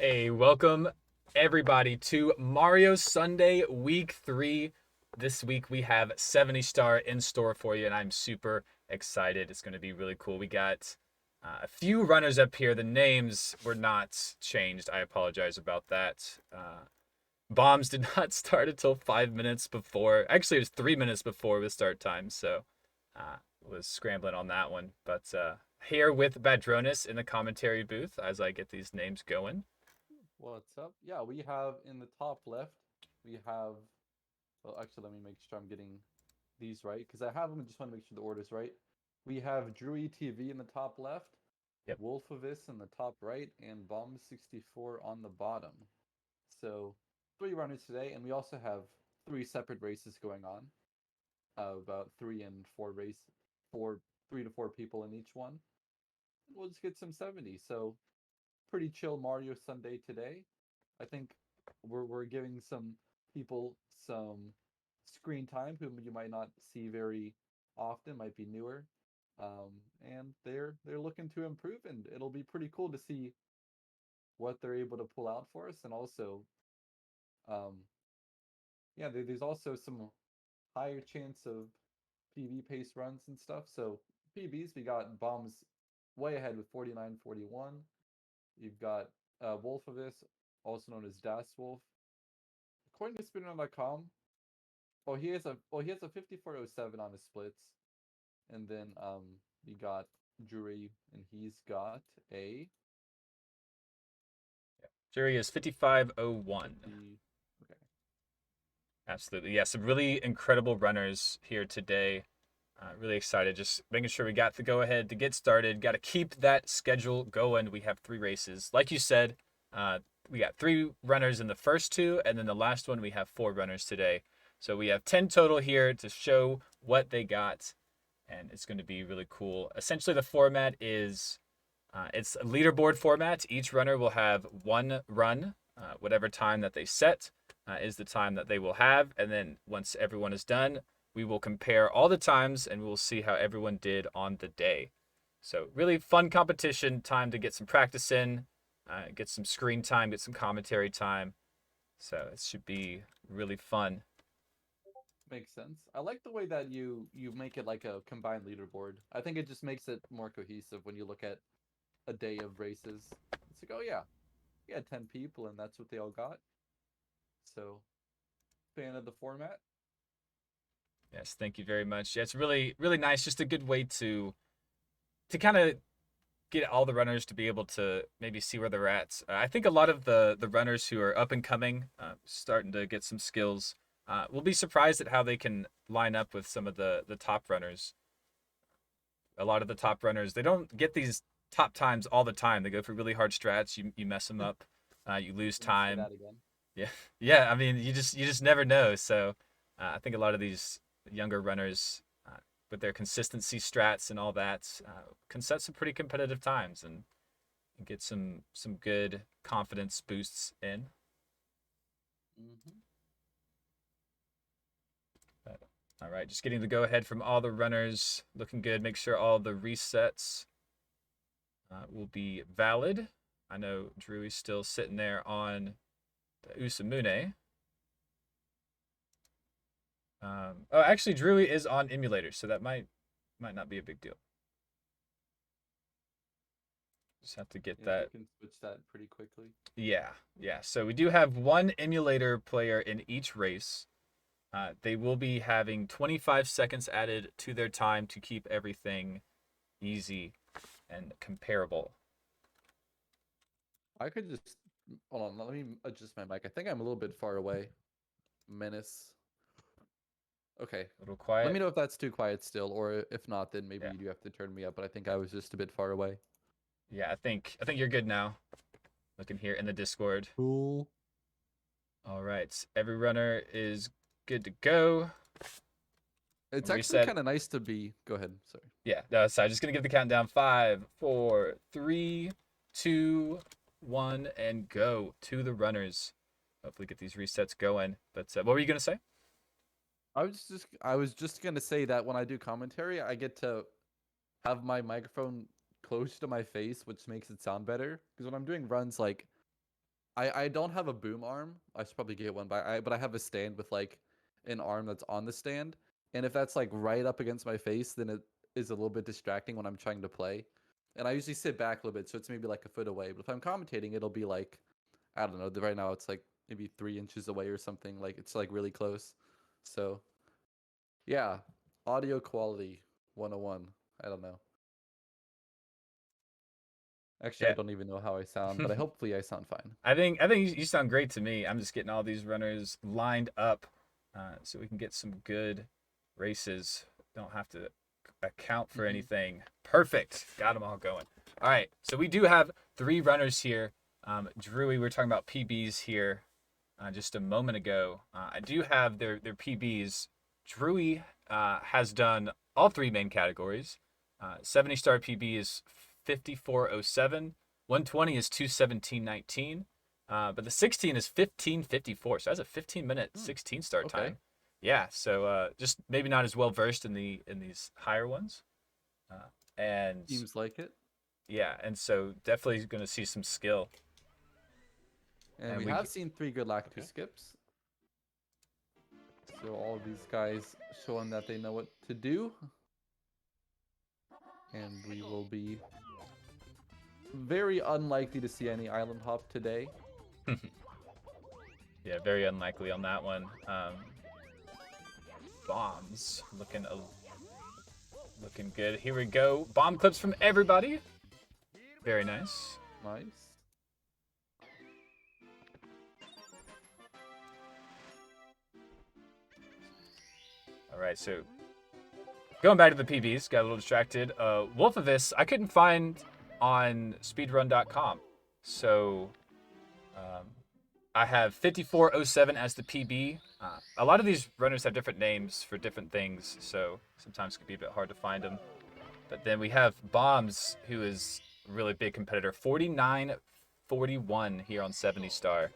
Hey, welcome everybody to Mario Sunday Week 3. This week we have 70 Star in store for you, and I'm super excited. It's going to be really cool. We got a few runners up here. The names were not changed. I apologize about that. Bombs did not start until 5 minutes before. Actually, it was 3 minutes before the start time, so was scrambling on that one. But here with Badronis in the commentary booth as I get these names going. What's up? Yeah, we have in the top left, we have, well, actually, let me make sure I'm getting these right because I have them. I just want to make sure the order's right. We have Drewy TV in the top left, Yep. Wolfavis in the top right, and Bomb64 on the bottom. So, three runners today, and we also have three separate races going on. About three and four race, four, 3 to 4 people in each one. We'll just get some 70. So, pretty chill Mario Sunday today. I think we're giving some people some screen time whom you might not see very often, might be newer, and they're looking to improve, and it'll be pretty cool to see what they're able to pull out for us, and also, um, yeah, there's also some higher chance of PB pace runs and stuff. So PBs, we got bombs way ahead with 49-41. You've got Wolfavis, also known as Das Wolf. According to speedrun.com, he has a 5407 on his splits, and then we got Drury, and he's got a Jury is 5501. 50. Okay, Absolutely. Yeah, some really incredible runners here today. Really excited. Just making sure we got the go ahead to get started. Got to keep that schedule going. We have three races. Like you said, uh, we got three runners in the first two, and then the last one, we have four runners today. So we have 10 total here to show what they got, and it's going to be really cool. Essentially, the format is it's a leaderboard format. Each runner will have one run. Whatever time that they set is the time that they will have. And then once everyone is done, we will compare all the times and we will see how everyone did on the day. So, really fun competition, time to get some practice in, get some screen time, get some commentary time. So, it should be really fun. makes sense. I like the way that you make it like a combined leaderboard. I think it just makes it more cohesive when you look at a day of races. It's like, oh yeah, we had 10 people, and that's what they all got. So, fan of the format. Yes, thank you very much. Yeah, it's really, really nice. Just a good way to kind of get all the runners to be able to maybe see where they're at. I think a lot of the runners who are up and coming, starting to get some skills, will be surprised at how they can line up with some of the top runners. A lot of the top runners, they don't get these top times all the time. They go for really hard strats. You mess them up, you lose Let me say time. that again. Yeah, yeah. I mean, you just never know. So I think a lot of these younger runners, with their consistency strats and all that, can set some pretty competitive times and get some good confidence boosts in. Hmm. But, all right, just getting the go ahead from all the runners, looking good. Make sure all the resets will be valid. I know Drew is still sitting there on the Usamune. Oh, actually, Drew is on emulator, so that might not be a big deal. Just have to get Yeah, we that. can switch that pretty quickly. Yeah, yeah. So we do have one emulator player in each race. They will be having 25 seconds added to their time to keep everything easy and comparable. I could just hold on. Let me adjust my mic. I think I'm a little bit far away. Menace. Okay. A little Let quiet. me know if that's too quiet still, or if not, then maybe Yeah, you do have to turn me up. But I think I was just a bit far away. yeah. I think you're good now. Looking here in the Discord. Cool. All right, every runner is good to go. It's actually Reset. kind of nice to be. Go ahead. Sorry. Yeah, no, so I'm just gonna give the countdown. Five, four, three, two, one, and go to the runners. Hopefully, get these resets going. But what were you gonna say? I was just gonna say that when I do commentary, I get to have my microphone close to my face, which makes it sound better. Because when I'm doing runs like I don't have a boom arm. I should probably get one, but I have a stand with like an arm that's on the stand, and if that's like right up against my face, then it is a little bit distracting when I'm trying to play. And I usually sit back a little bit, so it's maybe like a foot away. But if I'm commentating, it'll be like I don't know. Right now it's like maybe 3 inches away or something. Like it's like really close. So yeah, audio quality 101. I don't know. Actually, I Yeah. don't even know how I sound, but hopefully I sound fine. I think you sound great to me. I'm just getting all these runners lined up so we can get some good races. Don't have to account for Hmm. anything. Perfect. Got them all going. All right. So we do have 3 runners here. Drewy, we were talking about PBs here just a moment ago. I do have their PBs. Drewy has done all 3 main categories. 70-star PB is 5407. 120 is 217.19. But the 16 is 15:54. So that's a 15-minute Hmm. 16-star Okay. time. Yeah, so just maybe not as well versed in these higher ones. And Seems like it. yeah, and so definitely going to see some skill. And And we we have seen 3 good Lakitu okay. skips. So all of these guys showing that they know what to do. And we will be very unlikely to see any island hop today. Yeah, very unlikely on that one. Bombs looking good. Here we go. Bomb clips from everybody. Very nice. Nice. All right, so going back to the PBs, got a little distracted. Wolf of this I couldn't find on speedrun.com. So um, I have 5407 as the PB. A lot of these runners have different names for different things, so sometimes it can be a bit hard to find them. But then we have Bombs, who is a really big competitor. 4941 here on 70 star.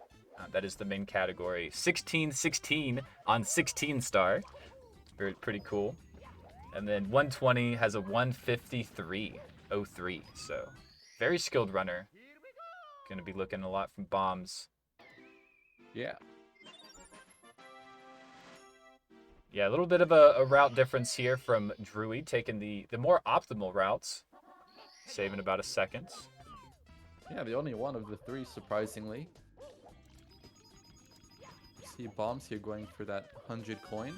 That is the main category. 1616 on 16 star. Very pretty cool. And then 120 has a 153.03. So very skilled runner. Going to be looking a lot from Bombs. Yeah. Yeah, a little bit of a route difference here from Drewy, taking the more optimal routes, saving about a second. Yeah, the only one of the 3, surprisingly. See Bombs here going for that 100 coin.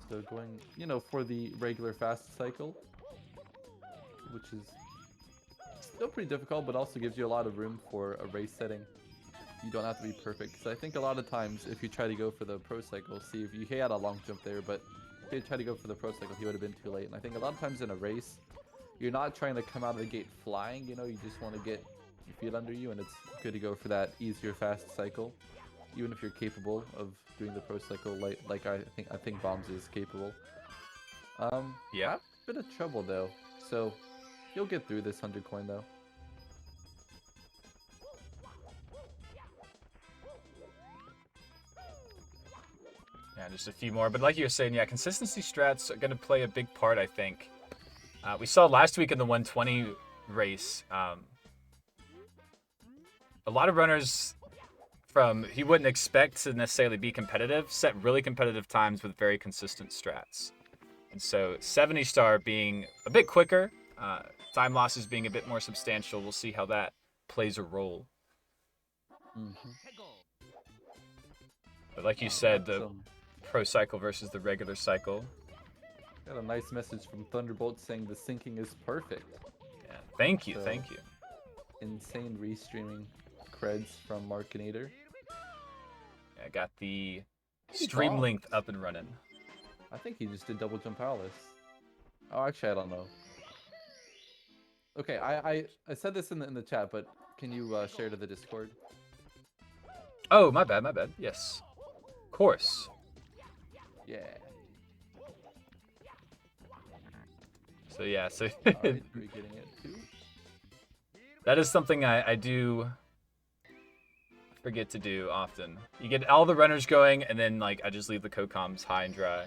So going, for the regular fast cycle, which is still pretty difficult, but also gives you a lot of room for a race setting. You don't have to be perfect, because I think a lot of times if you try to go for the pro cycle, see if he had a long jump there, but if he had tried to go for the pro cycle, he would have been too late. And I think a lot of times in a race, you're not trying to come out of the gate flying, you just want to get your feet under you, and it's good to go for that easier fast cycle, even if you're capable of doing the pro cycle, like I think Bombs is capable. Yeah. Have a bit of trouble though, so you'll get through this 100 coin though. Yeah, just a few more. But like you were saying, yeah, consistency strats are going to play a big part, I think. We saw last week in the 120 race, a lot of runners from he wouldn't expect to necessarily be competitive set really competitive times with very consistent strats. And so 70 star being a bit quicker, time losses being a bit more substantial. We'll see how that plays a role. Mm-hmm. But like you Got said, the some. pro cycle versus the regular cycle. Got a nice message from Thunderbolt saying the syncing is perfect. Yeah, thank you, So, thank you. insane restreaming creds from Markinator. Yeah, I got the Hey, stream Bombs. length up and running. I think he just did double jump Alice. Oh, actually, I don't know. Okay, I said this in the chat, but can you share to the Discord? Oh, my bad, my bad. Yes, of course. Yeah. So yeah, so All right, we're getting it too. that is something I do forget to do often. You get all the runners going, and then like I just leave the co-coms high and dry.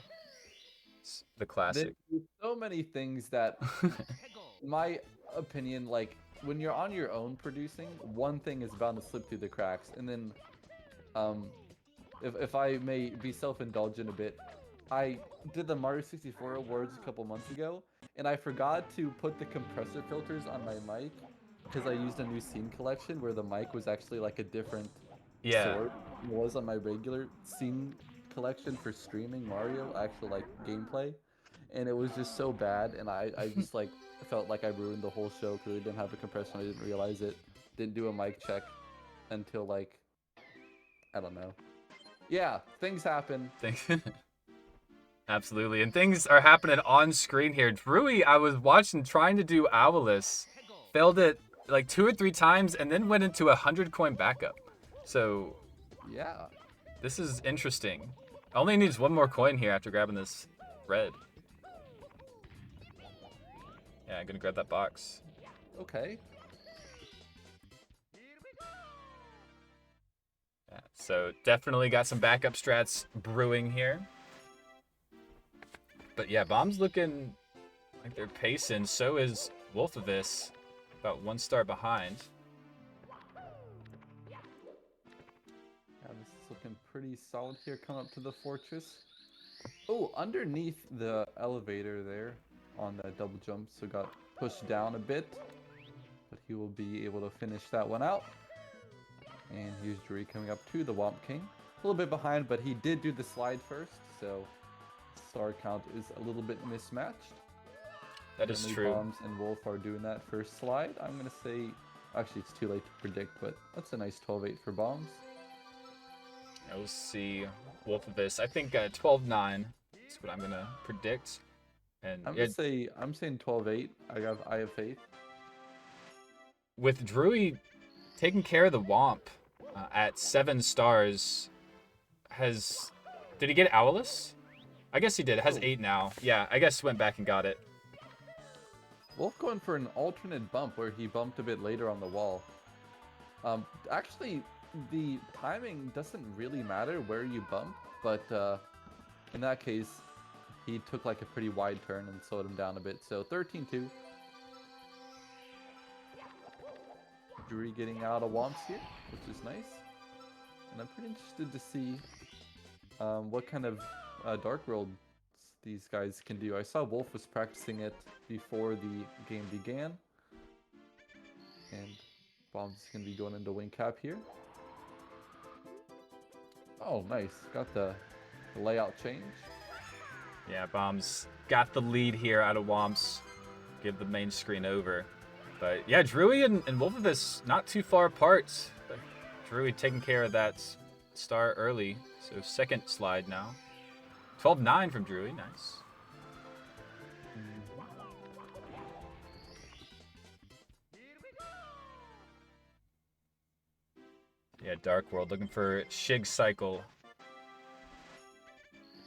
It's the classic. There's so many things that my opinion, like when you're on your own producing, one thing is bound to slip through the cracks, and then um, if I may be self-indulgent a bit, I did the Mario 64 awards a couple months ago, and I forgot to put the compressor filters on my mic because I used a new scene collection where the mic was actually like a different Yeah. source than it was on my regular scene collection for streaming Mario, actual like gameplay. And it was just so bad, and I just like felt like I ruined the whole show because I didn't have a compressor. I didn't realize it. Didn't do a mic check until like I don't know. Yeah, things happen. Thanks. Absolutely. And things are happening on screen here. Drewy, I was watching trying to do Owless, failed it like 2 or 3 times, and then went into a 100 coin backup. So Yeah. this is interesting. Only needs one more coin here after grabbing this red. Yeah, I'm gonna grab that box. Okay. Yeah, so definitely got some backup strats brewing here. But yeah, Bomb's looking like they're pacing. So is Wolfavis, about 1 star behind. Yeah, this is looking pretty solid here. Come up to the fortress. Oh, underneath the elevator there on that double jump, so got pushed down a bit. But he will be able to finish that one out. And here's Drury coming up to the Womp King. A little bit behind, but he did do the slide first, so star count is a little bit mismatched. That is Currently true. Bombs and Wolf are doing that first slide. I'm going to say, actually it's too late to predict, but that's a nice 12-8 for Bombs. Now we'll see Wolfavis. I think 12-9 is what I'm gonna predict. And I'm yeah, gonna say I'm saying 12-8. I have faith. with Drury taking care of the Womp at 7 stars, did he get Owless? I guess he did. It has Oh. 8 now. Yeah, I guess went back and got it. Wolf going for an alternate bump where he bumped a bit later on the wall. Actually, the timing doesn't really matter where you bump, but in that case, he took like a pretty wide turn and slowed him down a bit. So 13-2. Drury getting out of Womps here, which is nice. And I'm pretty interested to see what kind of Dark World these guys can do. I saw Wolf was practicing it before the game began. And Bomb's going to be going into wing cap here. Oh, nice. Got the layout change. Yeah, Bomb's got the lead here out of Womps. Give the main screen over. But yeah, Drury and Wolfavis not too far apart. But Drury taking care of that star early. So second slide now. 12-9 from Drury. Nice. Yeah, Dark World looking for Shig Cycle.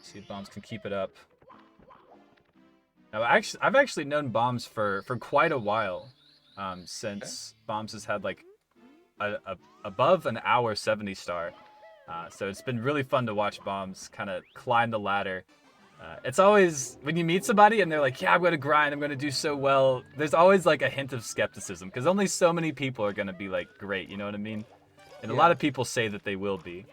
See if Bombs can keep it up. Now, I've actually known Bombs for quite a while. Since Bombs has had like above an hour 70 star. So it's been really fun to watch Bombs kind of climb the ladder. It's always, when you meet somebody and they're like, yeah, I'm going to grind, I'm going to do so well, there's always like a hint of skepticism because only so many people are going to be like great, you know what I mean? And a lot of people say that they will be.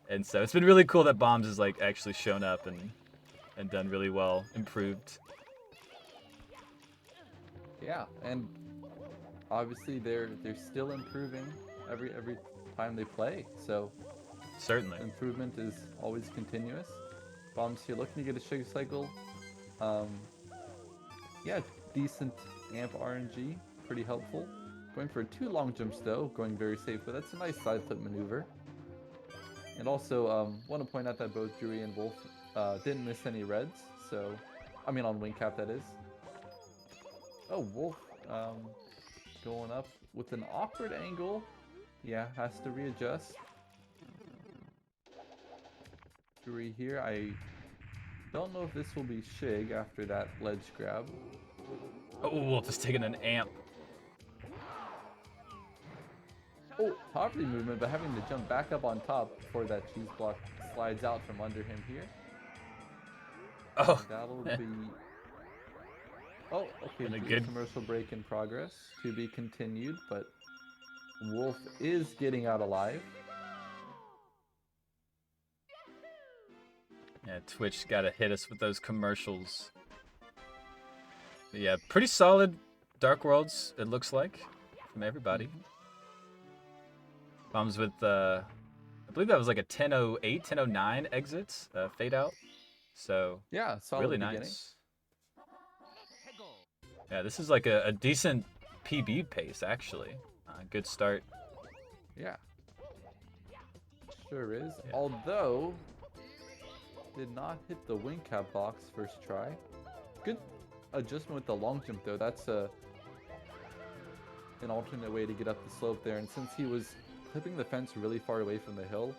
And so it's been really cool that Bombs has like actually shown up and done really well, improved. Yeah, and obviously they're still improving every time they play. So Certainly. improvement is always continuous. Bombs here looking to get a Shig Cycle. Yeah, decent amp RNG, pretty helpful. Going for 2 long jumps though, going very safe, but that's a nice side flip maneuver. And also, want to point out that both Drury and Wolf didn't miss any reds, so, I mean on wing cap that is. Oh, Wolf going up with an awkward angle. Yeah, has to readjust. Drury here, I don't know if this will be Shig after that ledge grab. Oh, Wolf is taking an amp. Oh, poverty movement, but having to jump back up on top before that cheese block slides out from under him here. Oh. That'll be Oh, okay. And a Brief good. commercial break in progress. To be continued, but Wolf is getting out alive. Yeah, Twitch got to hit us with those commercials. But yeah, pretty solid Dark Worlds, it looks like, from everybody. Mhm. Bombs with, I believe that was like a 10:08, 10:09 exit, fade out. So, Yeah, really solid beginning. nice. Yeah, this is like a decent PB pace, actually. Good start. Yeah, sure is. Yeah. Although, did not hit the wing cap box first try. Good adjustment with the long jump though. That's an alternate way to get up the slope there. And since he was clipping the fence really far away from the hill,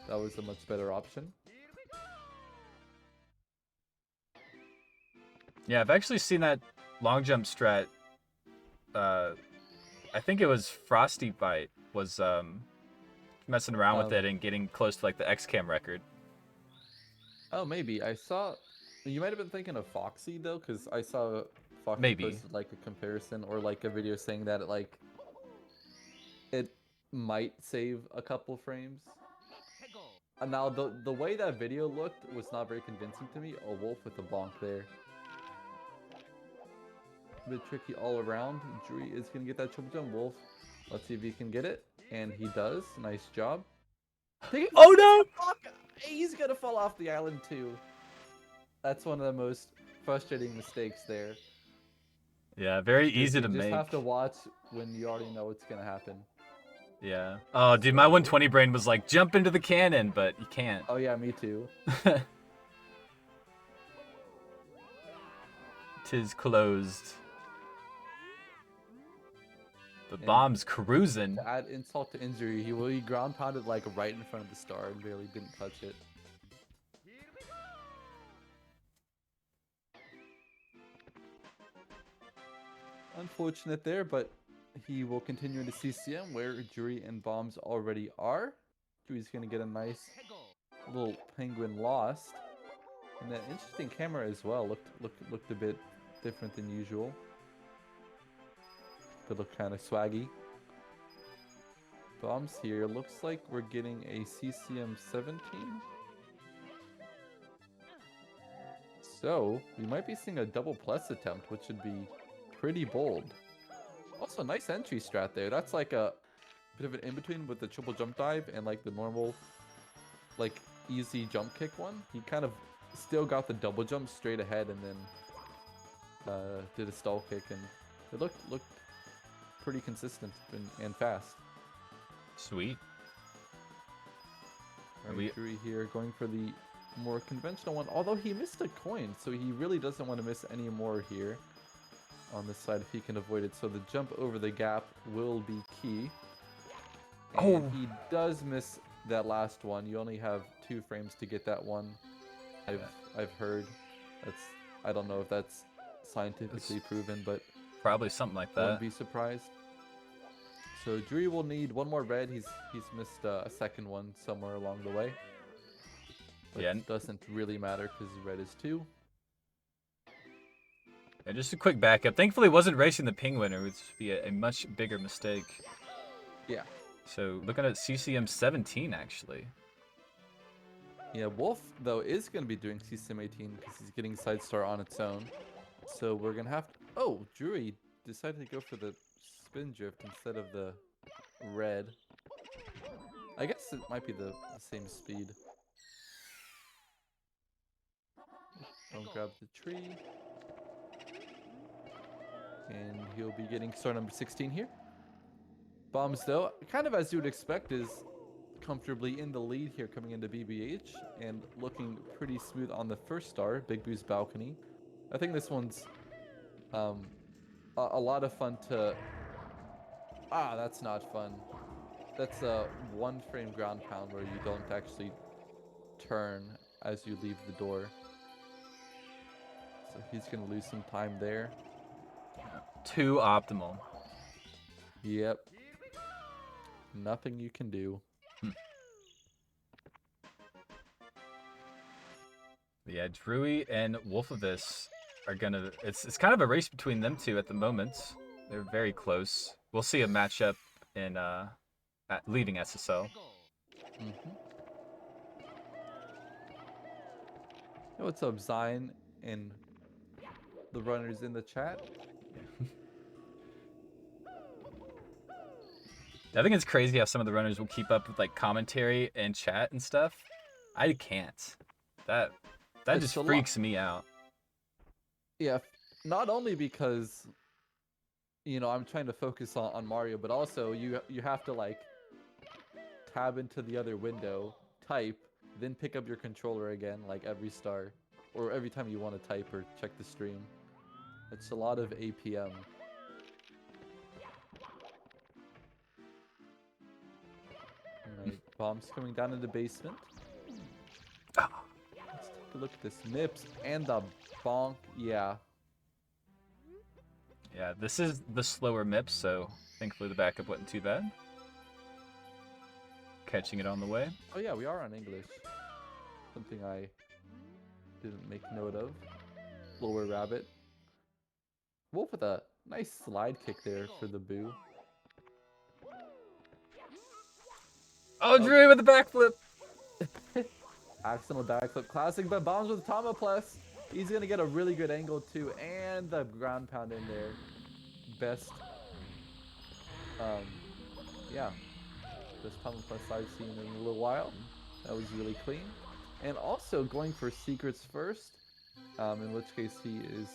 that was a much better option. Yeah, I've actually seen that long jump strat. I think it was Frosty Bite was messing around with it and getting close to like the XCAM record. Oh, maybe. I saw. You might have been thinking of Foxy though, because I saw Foxy Maybe. posted like a comparison or like a video saying that it might save a couple frames. Now the way that video looked was not very convincing to me. A wolf with a bonk there. A bit tricky all around. Drury is gonna get that triple jump. Wolf, let's see if he can get it, and he does. Nice job. Oh no! He's gonna fall off the island too. That's one of the most frustrating mistakes there. Yeah, very easy to You just make. have to watch when you already know what's gonna happen. Yeah. Oh, dude, my 120 brain was like, jump into the cannon, but you can't. Oh yeah, me too. Tis closed. The And bomb's cruising. to add insult to injury, he ground pounded like right in front of the star and barely didn't touch it. Unfortunate there, but he will continue into CCM where Jury and Bombs already are. Jury's gonna get a nice little penguin lost. And an interesting camera as well. Looked a bit different than usual. Could look kind of swaggy. Bombs here. Looks like we're getting a CCM 17. So we might be seeing a double plus attempt, which would be pretty bold. Also, nice entry strat there. That's like a bit of an in-between with the triple jump dive and like the normal, like easy jump kick one. He kind of still got the double jump straight ahead and then did a stall kick, and it looked pretty consistent and fast. Sweet. Drury here going for the more conventional one, although he missed a coin, so he really doesn't want to miss any more here on this side if he can avoid it. So the jump over the gap will be key. And he does miss that last one. You only have 2 frames to get that one. I've heard. I don't know if that's scientifically proven, but probably something like that. Wouldn't be surprised. So Drury will need one more red. He's missed a second one somewhere along the way. But it doesn't really matter because red is 2. Yeah, just a quick backup. Thankfully, it wasn't racing the penguin, or which would be a much bigger mistake. Yeah. So looking at CCM 17 actually. Yeah, Wolf though is going to be doing CCM 18 because he's getting side star on its own. So we're gonna have to. Oh, Drury decided to go for the spin drift instead of the red. I guess it might be the same speed. Don't grab the tree. And he'll be getting star number 16 here. Bombs, though, kind of as you would expect, is comfortably in the lead here coming into BBH and looking pretty smooth on the first star, Big Boo's balcony. I think this one's a lot of fun to... Ah, that's not fun. That's a 1 frame ground pound where you don't actually turn as you leave the door. So he's going to lose some time there. Too optimal. Yep. Nothing you can do. Yeah, Drury and Wolfavis are gonna. It's kind of a race between them two at the moment. They're very close. We'll see a matchup in leaving SSL. Mm-hmm. Hey, what's up, Zion and the runners in the chat? I think it's crazy how some of the runners will keep up with like commentary and chat and stuff. I can't. That It's just a lot. freaks me out. Yeah, not only because I'm trying to focus on Mario, but also you have to like tab into the other window, type, then pick up your controller again, like every star, or every time you want to type or check the stream. It's a lot of APM. Alright, bombs coming down in the basement. Ah. Let's take a look at this. Mips and the bonk. Yeah. Yeah, this is the slower MIP, so thankfully the backup wasn't too bad. Catching it on the way. Oh yeah, we are on English. Something I didn't make note of. Lower rabbit. Wolf with a nice slide kick there for the boo. Oh, Drew with the backflip. Accidental backflip classic, but bombs with Tama plus. He's gonna get a really good angle too, and the ground pound in there. Best, yeah, best Tama plus I've seen in a little while. That was really clean. And also going for secrets first, in which case he is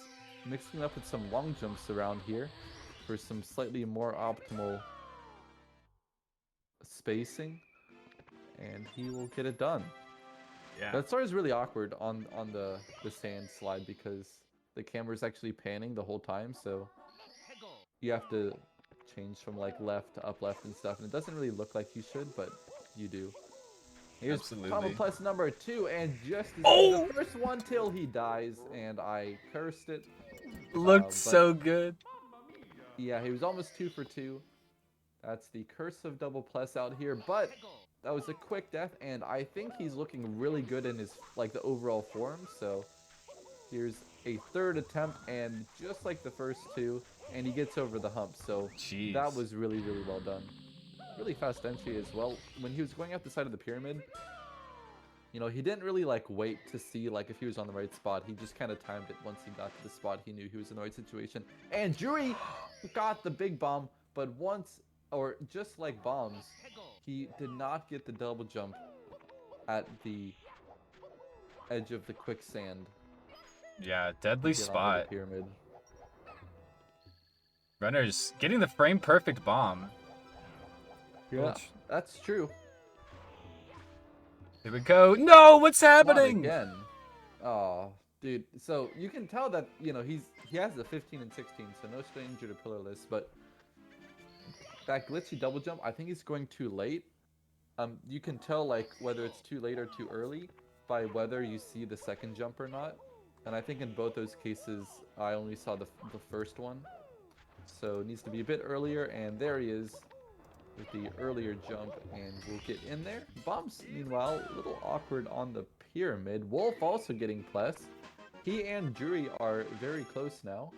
mixing up with some long jumps around here for some slightly more optimal spacing, and he will get it done. Yeah. That star is really awkward on the sand slide because the camera is actually panning the whole time, so you have to change from like left to up left and stuff, and it doesn't really look like you should, but you do. Here's Tama Absolutely. plus number 2, and just as Oh! the first one till he dies, and I cursed it. Looked But so good. yeah, he was almost 2 for 2. That's the curse of double plus out here, but that was a quick death, and I think he's looking really good in his like the overall form. So here's a third attempt, and just like the first two, and he gets over the hump. So Jeez. that was really, really well done. Really fast entry as well. When he was going up the side of the pyramid, he didn't really like wait to see like if he was on the right spot. He just kind of timed it. Once he got to the spot, he knew he was in the right situation. And Jury got the big bomb, but once, or just like bombs, he did not get the double jump at the edge of the quicksand. Yeah, deadly Get onto spot. the pyramid. Runners getting the frame perfect bomb. Yeah, that's true. Here we go. No, what's Not happening? again. Oh, dude. So you can tell that he has the 15 and 16, so no stranger to pillarless. But that glitchy double jump, I think he's going too late. You can tell like whether it's too late or too early by whether you see the second jump or not. And I think in both those cases, I only saw the first one. So it needs to be a bit earlier, and there he is with the earlier jump, and we'll get in there. Bombs, meanwhile, a little awkward on the pyramid. Wolf also getting plus. He and Jury are very close now.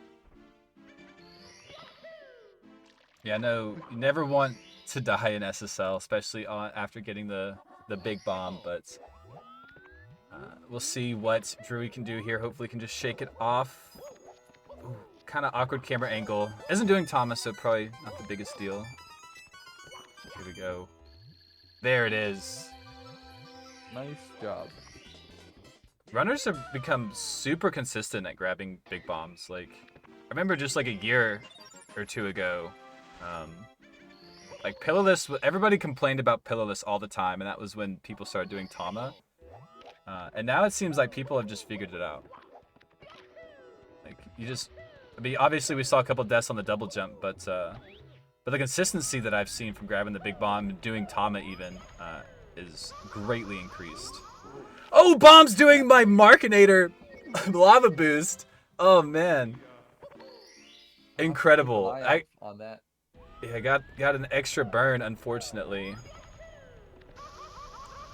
Yeah, no, you never want to die in SSL, especially after getting the big bomb, but we'll see what Drewy can do here. Hopefully can just shake it off. Kind of awkward camera angle. Isn't doing Thomas, so probably not the biggest deal. Here we go. There it is. Nice job. Runners have become super consistent at grabbing big bombs. Like, I remember just like a year or two ago, like Pillarless, everybody complained about Pillarless all the time, and that was when people started doing Tama. And now it seems like people have just figured it out. Like, I mean, obviously we saw a couple deaths on the double jump, but the consistency that I've seen from grabbing the big bomb and doing Tama even is greatly increased. Oh, bomb's doing my Markinator lava boost. Oh man, incredible! On that. Yeah, I got an extra burn, unfortunately.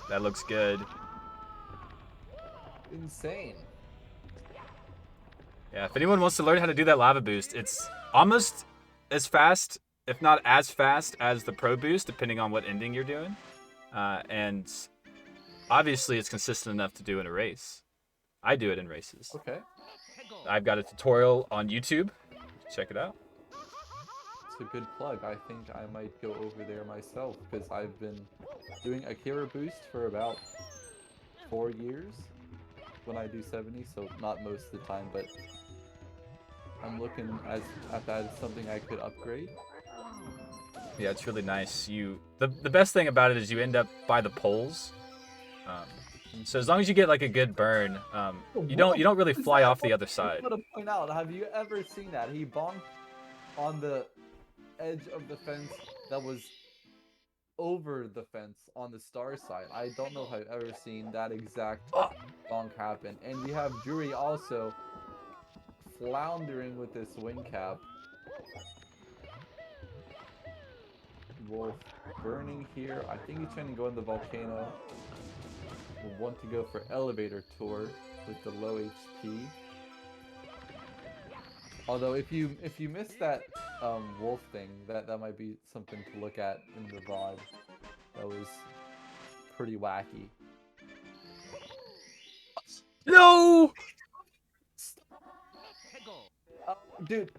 That looks good. Insane. Yeah, if anyone wants to learn how to do that lava boost, it's almost as fast, if not as fast, as the pro boost, depending on what ending you're doing. And obviously, it's consistent enough to do in a race. I do it in races. Okay. I've got a tutorial on YouTube. Check it out. It's a good plug. I think I might go over there myself because I've been doing Akira boost for about 4 years when I do 70, so not most of the time, but I'm looking at that as something I could upgrade. Yeah, it's really nice. The best thing about it is you end up by the poles. So as long as you get like a good burn, you don't really fly off the other side. I want to point out, have you ever seen that? He bonked on the edge of the fence that was over the fence on the star side. I don't know if I've ever seen that exact bonk happen. And we have Jury also floundering with this wing cap. Wolf burning here. I think he's trying to go in the volcano. We'll want to go for elevator tour with the low HP. Although if you missed that wolf thing, that might be something to look at in the VOD. That was pretty wacky. No! Dude,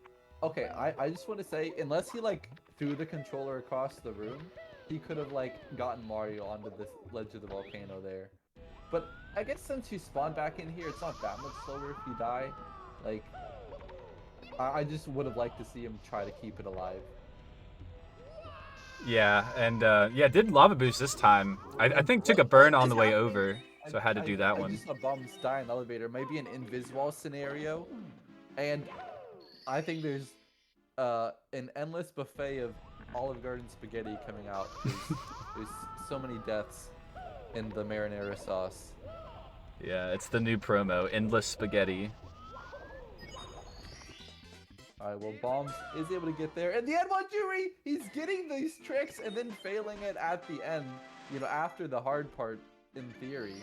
okay, I just want to say, unless he like threw the controller across the room, he could have like gotten Mario onto this ledge of the volcano there. But I guess since you spawn back in here, it's not that much slower if you die. Like, I just would have liked to see him try to keep it alive. Yeah, and yeah, did lava boost this time. I think took a burn on the way over, so I had to do that one. I just saw bombs die in the elevator. Maybe an invis-wall scenario, and I think there's an endless buffet of Olive Garden spaghetti coming out. There's so many deaths in the marinara sauce. Yeah, it's the new promo, endless spaghetti. Alright, well, Bombs is able to get there. And the end one, Jury! He's getting these tricks and then failing it at the end. You know, after the hard part, in theory.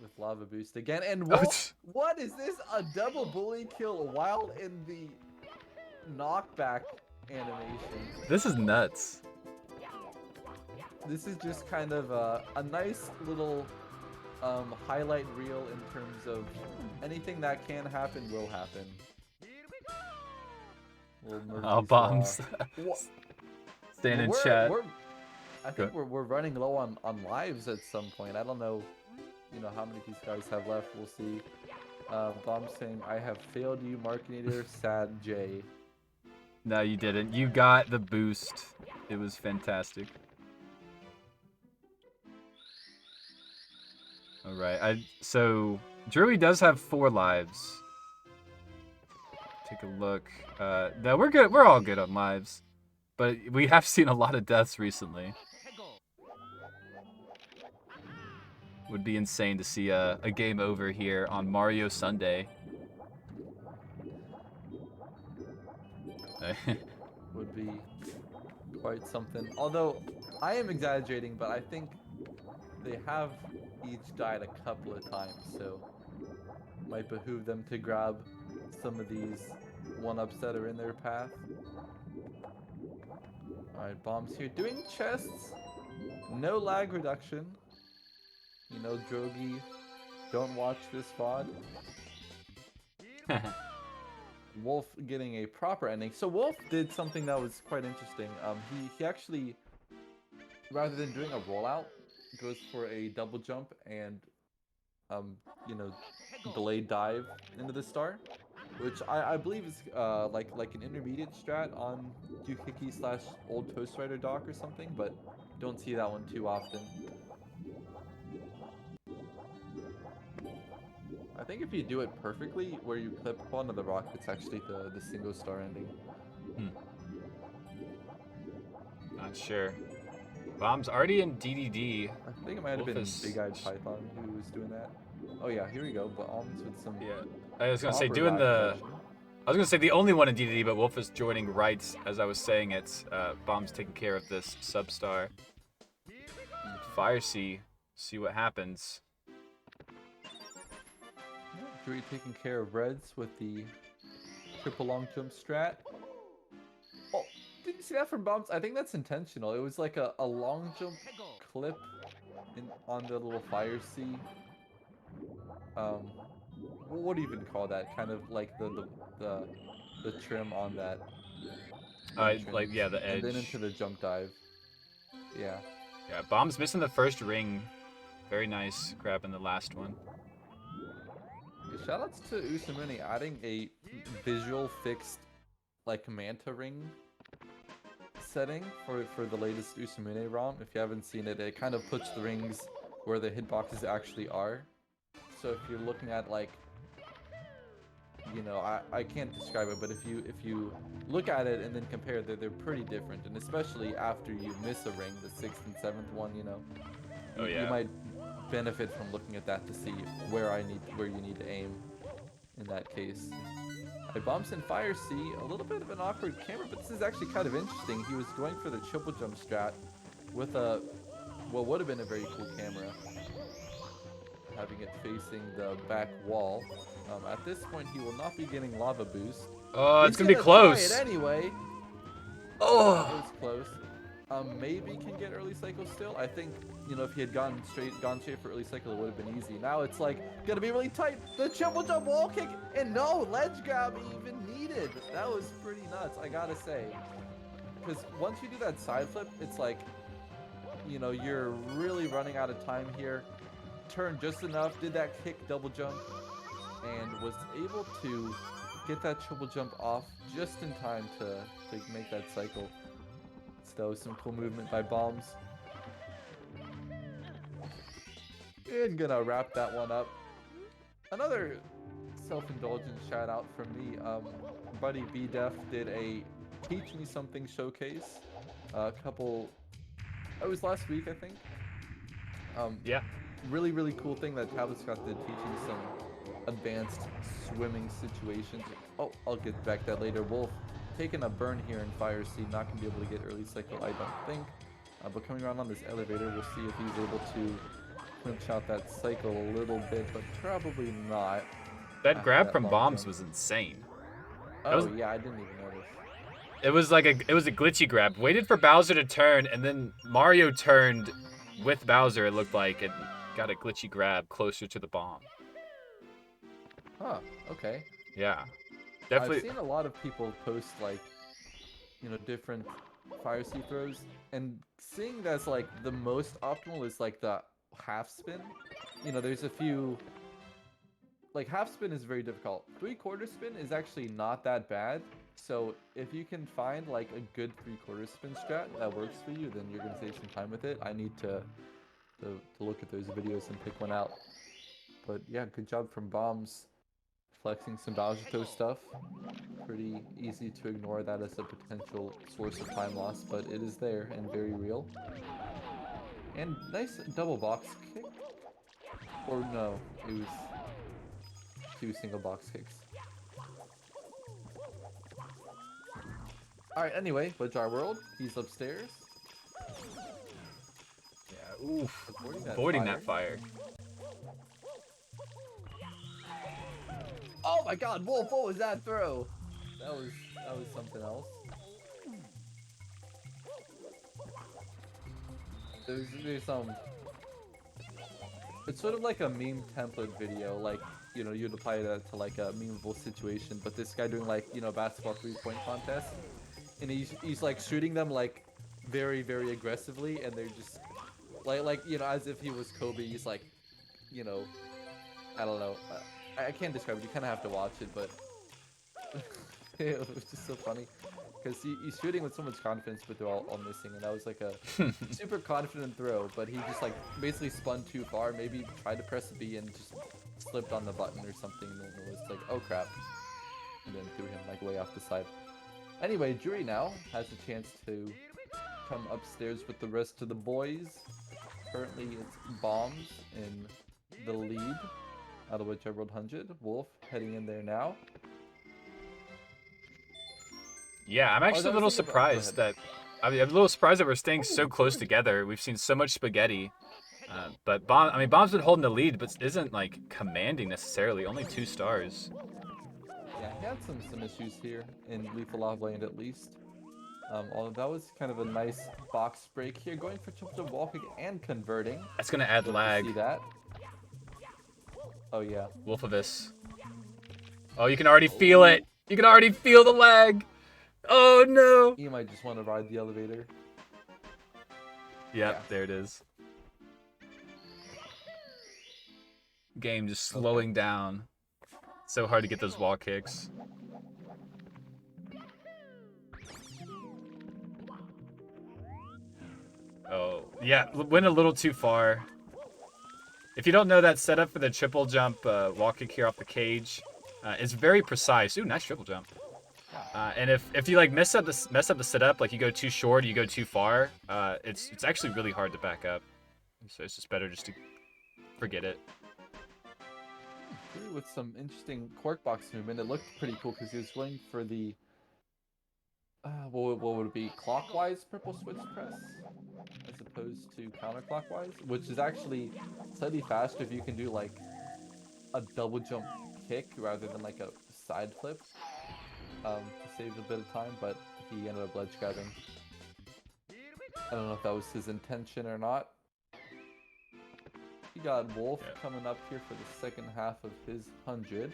With Lava Boost again. And what is this? A double bully kill while in the knockback animation. This is nuts. This is just kind of a nice little highlight reel in terms of anything that can happen will happen. Oh, Bombs. Stand in chat. I think we're running low on lives at some point. I don't know, how many of these guys have left. We'll see. Bomb saying, "I have failed you, Markinator." Sad J. No, you didn't. You got the boost. It was fantastic. All right. So Drury does have 4 lives. Take a look. No, we're good. We're all good on lives, but we have seen a lot of deaths recently. Would be insane to see a game over here on Mario Sunday. Would be quite something. Although I am exaggerating, but I think they have each died a couple of times, so might behoove them to grab some of these one-ups that are in their path. Alright, Bombs here doing chests. No lag reduction. Drogi, don't watch this VOD. Wolf getting a proper ending. So Wolf did something that was quite interesting. He actually, rather than doing a rollout, goes for a double jump and, delayed dive into the star, which I believe is like an intermediate strat on Dukiki / Old Toast Rider dock or something, but don't see that one too often. I think if you do it perfectly, where you clip onto the rock, it's actually the single star ending. Not sure. Bomb's already in DDD. I think it might have been Big Eyed Python who was doing that. Oh yeah, here we go. Bombs with some. Yeah, I was gonna say I was gonna say the only one in DDD, but Wolf is joining right as I was saying it. Bomb's taking care of this substar. Fire Sea. See what happens. Jury taking care of Reds with the triple long jump strat. Oh, did you see that from Bombs? I think that's intentional. It was like a long jump clip on the little fire sea. What do you even call that? Kind of like the trim on that entrance, Yeah, the and then into edge. the jump dive. Yeah. Yeah, Bomb's missing the first ring. Very nice grab in the last one. Shoutouts to Usamune adding a visual fixed like manta ring setting for the latest Usamune ROM. If you haven't seen it, it kind of puts the rings where the hitboxes actually are. So if you're looking at like, I can't describe it, but if you look at it and then compare, they're pretty different, and especially after you miss a ring, the 6th and 7th one, Oh you yeah. might benefit from looking at that to see where you need to aim in that case. Bumps and Fire C, a little bit of an awkward camera, but this is actually kind of interesting. He was going for the triple jump strat with what would have been a very cool camera, having it facing the back wall. At this point, he will not be getting lava boost. Oh, it's He's gonna be close. try it anyway. Oh. It was close. Maybe can get early cycle still. I think, if he had gone straight for early cycle, it would have been easy. Now it's like gonna be really tight. The triple jump wall kick, and no ledge grab even needed. That was pretty nuts, I gotta say. Because once you do that side flip, it's like, you're really running out of time here. Turned just enough, did that kick double jump, and was able to get that triple jump off just in time to make that cycle. So that was some cool movement by Bombs. And gonna wrap that one up. Another self-indulgent shout out from me. Buddy B-Def did a Teach Me Something showcase. It was last week, I think. Yeah. Really, really cool thing that Tablet Scott did, teaching some advanced swimming situations. Oh, I'll get back to that later. Wolf taking a burn here in Fire Sea, not going to be able to get early cycle, I don't think. But coming around on this elevator, we'll see if he's able to clinch out that cycle a little bit, but probably not. That grab from long Bombs jump. was insane. Oh, yeah, I didn't even notice. It was a glitchy grab. Waited for Bowser to turn, and then Mario turned with Bowser, it looked like, and got a glitchy grab closer to the bomb. Huh, okay. Yeah. Definitely. I've seen a lot of people post, like, different Fire Sea throws, and seeing that's, like, the most optimal is, like, the half spin. There's a few... Like, half spin is very difficult. 3/4 spin is actually not that bad. So if you can find like a good 3/4 spin strat that works for you, then you're gonna save some time with it. I need to look at those videos and pick one out. But yeah, good job from Bombs flexing some Bowser Toe stuff. Pretty easy to ignore that as a potential source of time loss, but it is there and very real. And nice double box kick. Or no, it was 2 single box kicks. Alright, anyway, Bajar World, he's upstairs. Yeah, oof. Avoiding that fire. Oh my god, Wolf, what was that throw? That was something else. There's it's sort of like a meme template video, like, you'd apply that to like a memeable situation, but this guy doing like, basketball 3-point contest. And he's like shooting them like very, very aggressively, and they're just like as if he was Kobe. He's like, I don't know. I can't describe it. You kind of have to watch it, but it was just so funny because he's shooting with so much confidence, but they're all missing, and that was like a super confident throw. But he just like basically spun too far. Maybe tried to press B and just slipped on the button or something, and then it was like, oh crap, and then threw him like way off the side. Anyway, Jury now has a chance to come upstairs with the rest of the boys. Currently, it's Bombs in the lead, out of which I rolled 100. Wolf heading in there now. Yeah, I'm actually a little surprised that... I'm a little surprised that we're staying so close together. We've seen so much spaghetti. But I mean, Bomb's been holding the lead, but isn't like commanding necessarily. Only 2 stars. Yeah, he had some issues here in Lethal Lava Land at least. Although that was kind of a nice box break here, going for triple jump wall kick and converting. That's gonna add Love to lag. see that. Oh yeah. Wolfavis. Oh, you can already feel Oh. it. You can already feel the lag. Oh no. He might just want to ride the elevator. Yep, Yeah. there it is. Game just Okay. slowing down. So hard to get those wall kicks. Oh, yeah, went a little too far. If you don't know that setup for the triple jump wall kick here off the cage, it's very precise. Ooh, nice triple jump. And if you like mess up the setup, like you go too short, you go too far, it's actually really hard to back up. So it's just better just to forget it. With some interesting cork box movement, it looked pretty cool because he was going for the what would it be, clockwise purple switch press as opposed to counterclockwise, which is actually slightly faster if you can do like a double jump kick rather than like a side flip to save a bit of time. But he ended up ledge grabbing. I don't know if that was his intention or not. He got Wolf coming up here for the second half of his 100.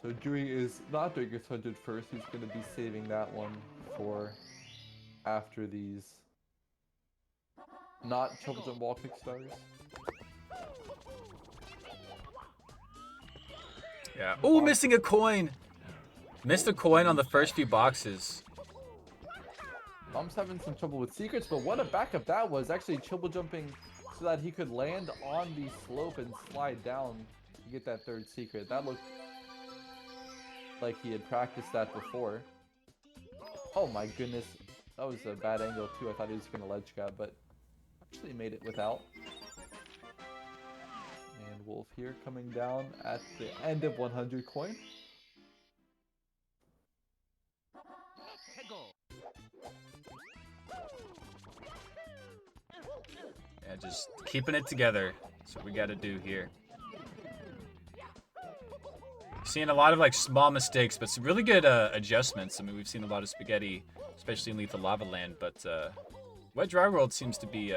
So not doing his 100 first, he's going to be saving that one for after these not triple jump wall kick stars. Yeah. Oh, missing a coin. Missed a coin on the first few boxes. Bomb's having some trouble with secrets, but what a backup that was. Actually triple jumping so that he could land on the slope and slide down to get that third secret. That looked like he had practiced that before. Oh my goodness. That was a bad angle too. I thought he was going to ledge grab, but actually made it without. And Wolf here coming down at the end of 100 coin. Yeah, just keeping it together. That's what we got to do here. Seeing a lot of like small mistakes, but some really good adjustments. I mean, we've seen a lot of spaghetti, especially in Lethal Lava Land, but Wet Dry World seems to be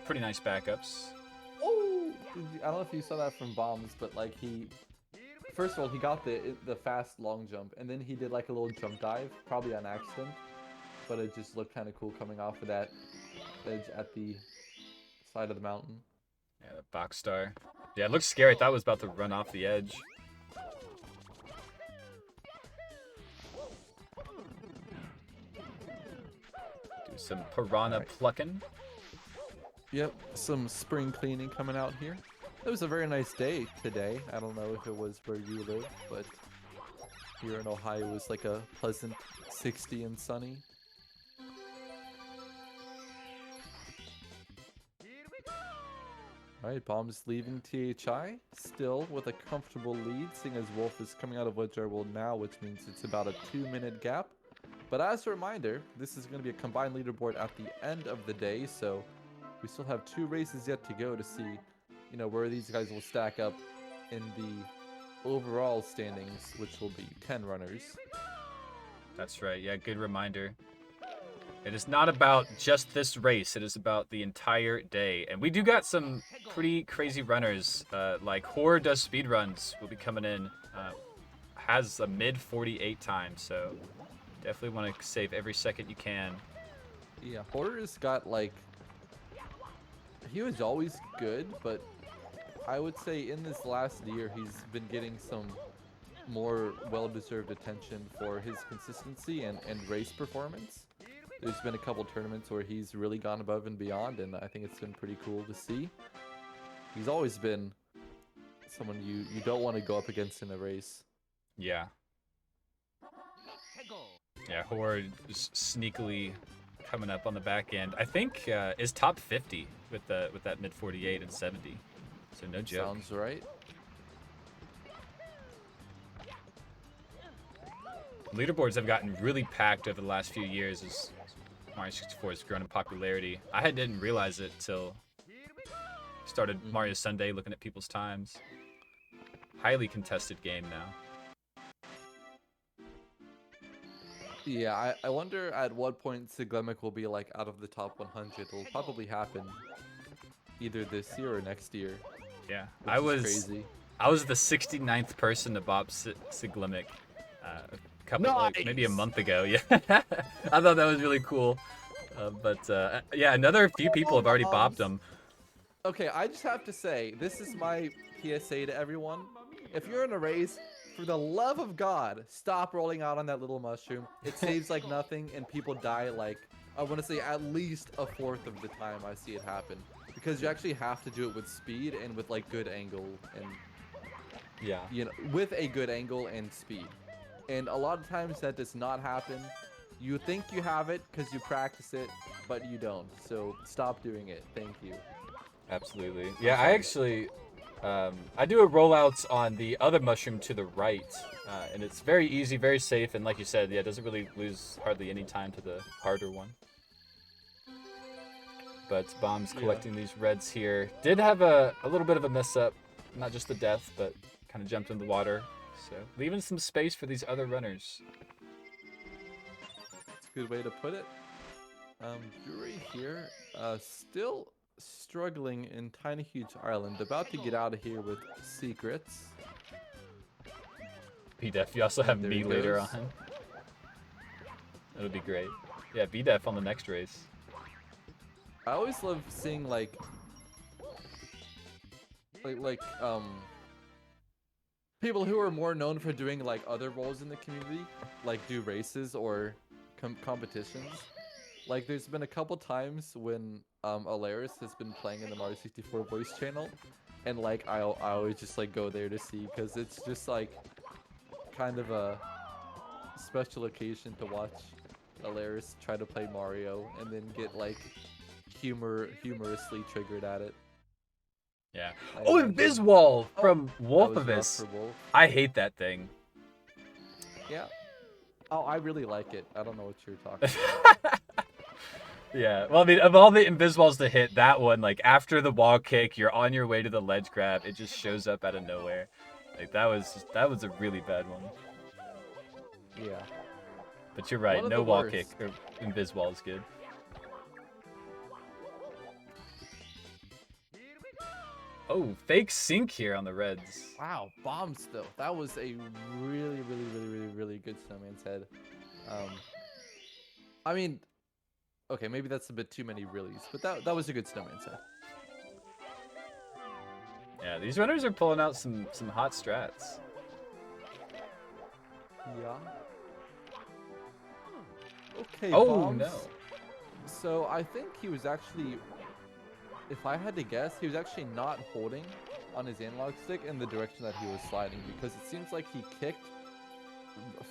pretty nice backups. Oh! I don't know if you saw that from Bombs, but like first of all, he got the fast long jump, and then he did like a little jump dive, probably on accident, but it just looked kind of cool coming off of that edge at the side of the mountain. Yeah, the box star. Yeah, it looks scary. I thought it was about to run off the edge. Do some piranha plucking. Yep, some spring cleaning coming out here. It was a very nice day today. I don't know if it was where you live, but here in Ohio it was like a pleasant 60 and sunny. Alright, Bomb's leaving THI, still with a comfortable lead, seeing as Wolf is coming out of Wet Dry World now, which means it's about a 2-minute gap. But as a reminder, this is going to be a combined leaderboard at the end of the day, so we still have 2 races yet to go to see, you know, where these guys will stack up in the overall standings, which will be 10 runners. That's right. Yeah, good reminder. It is not about just this race. It is about the entire day. And we do got some pretty crazy runners. Like Horror does speedruns will be coming in. Has a mid 48 time, so definitely want to save every second you can. Yeah, Horror's got like... He was always good, but I would say in this last year he's been getting some more well-deserved attention for his consistency and race performance. There's been a couple tournaments where he's really gone above and beyond, and I think it's been pretty cool to see. He's always been someone you don't want to go up against in a race. Yeah. Yeah, Horror is sneakily coming up on the back end. I think is top 50 with that mid 48 and 70. So no joke. Sounds right. Leaderboards have gotten really packed over the last few years as Mario 64 has grown in popularity. I didn't realize it till started Mario Sunday looking at people's times. Highly contested game now. Yeah, I wonder at what point Siglemic will be like out of the top 100. It'll probably happen either this year or next year. Yeah, Which is crazy. I was the 69th person to bop Siglimic a couple, like maybe a month ago. Yeah, I thought that was really cool. Yeah, another few people have already bopped them. Okay, I just have to say, this is my PSA to everyone. If you're in a race, for the love of God, stop rolling out on that little mushroom. It saves like nothing, and people die like, I want to say at least a fourth of the time I see it happen. Because you actually have to do it with speed and with like good angle and, yeah, you know, with a good angle and speed. And a lot of times that does not happen. You think you have it because you practice it, but you don't. So stop doing it. Thank you. Absolutely. Yeah, I actually, I do a rollouts on the other mushroom to the right, and it's very easy, very safe, and like you said, yeah, it doesn't really lose hardly any time to the harder one. But Bomb's collecting these reds here. Did have a little bit of a mess up, not just the death, but kind of jumped in the water. So leaving some space for these other runners. That's a good way to put it. Yuri here, still struggling in Tiny Huge Island. About to get out of here with secrets. B-Def, you also have me later on. That would be great. Yeah, B-Def on the next race. I always love seeing like people who are more known for doing like other roles in the community, like do races or competitions. Like there's been a couple times when Alaris has been playing in the Mario 64 voice channel, and like I always just like go there to see because it's just like kind of a special occasion to watch Alaris try to play Mario and then get like humorously triggered at it. Yeah. Oh, Inviswall from Wolfavis. I hate that thing. Yeah. Oh, I really like it. I don't know what you're talking about. Yeah. Well, I mean, of all the Inviswalls to hit, that one, like after the wall kick, you're on your way to the ledge grab. It just shows up out of nowhere. Like that was a really bad one. Yeah. But you're right. No wall kick or Inviswall is good. Oh, fake sink here on the reds. Wow, bombs though. That was a really good snowman's head. I mean, okay, maybe that's a bit too many reallys, but that was a good snowman's head. Yeah, these runners are pulling out some hot strats. Yeah. Okay, oh, bombs. No. So I think he was actually, if I had to guess, he was actually not holding on his analog stick in the direction that he was sliding, because it seems like he kicked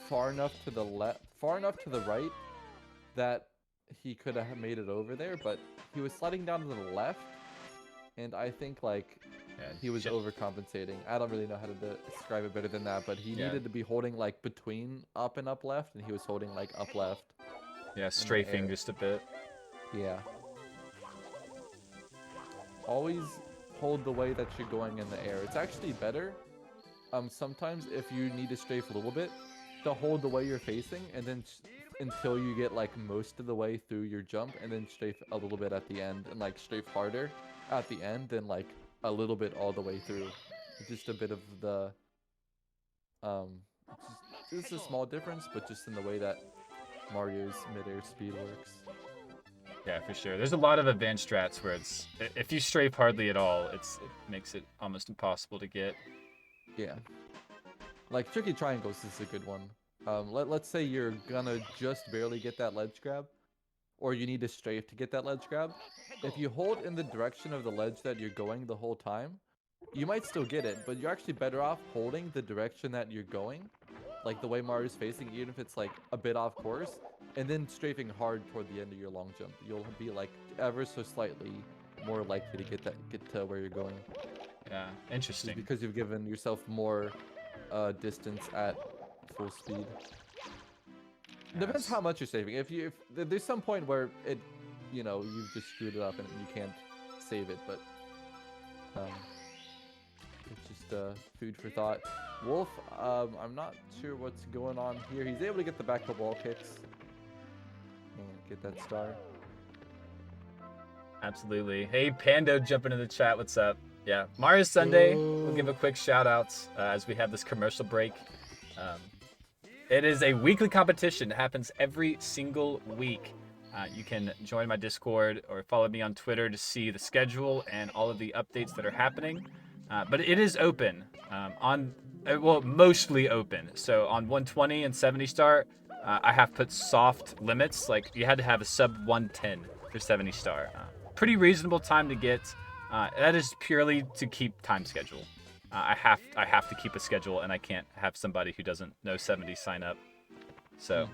far enough to the right that he could have made it over there, but he was sliding down to the left, and I think like he was overcompensating. I don't really know how to describe it better than that, but he needed to be holding like between up and up left, and he was holding like up left. Yeah, strafing just a bit. Yeah. Always hold the way that you're going in the air. It's actually better, sometimes if you need to strafe a little bit, to hold the way you're facing, and then until you get like most of the way through your jump, and then strafe a little bit at the end, and like strafe harder at the end than like a little bit all the way through. It's just a bit of the it's a small difference, but just in the way that Mario's midair speed works. Yeah, for sure. There's a lot of advanced strats where it's, if you strafe hardly at all, it makes it almost impossible to get. Yeah. Like tricky triangles is a good one. Let's say you're gonna just barely get that ledge grab, or you need to strafe to get that ledge grab. If you hold in the direction of the ledge that you're going the whole time, you might still get it, but you're actually better off holding the direction that you're going, like the way Mario's facing, even if it's like a bit off course, and then strafing hard toward the end of your long jump. You'll be like ever so slightly more likely to get to where you're going. Yeah, interesting. Just because you've given yourself more distance at full speed. Depends Yes. how much you're saving. If there's some point where it, you've just screwed it up and you can't save it, but um, it's just food for thought. Wolf, I'm not sure what's going on here. He's able to get the back to wall kicks and get that star. Absolutely. Hey, Pando jumping in the chat. What's up? Yeah, Mario Sunday. We'll give a quick shout out as we have this commercial break. It is a weekly competition. It happens every single week. You can join my Discord or follow me on Twitter to see the schedule and all of the updates that are happening. But it is open mostly open. So on 120 and 70 star, I have put soft limits. Like you had to have a sub 110 for 70 star. Pretty reasonable time to get. That is purely to keep time schedule. I have to keep a schedule, and I can't have somebody who doesn't know 70 sign up. So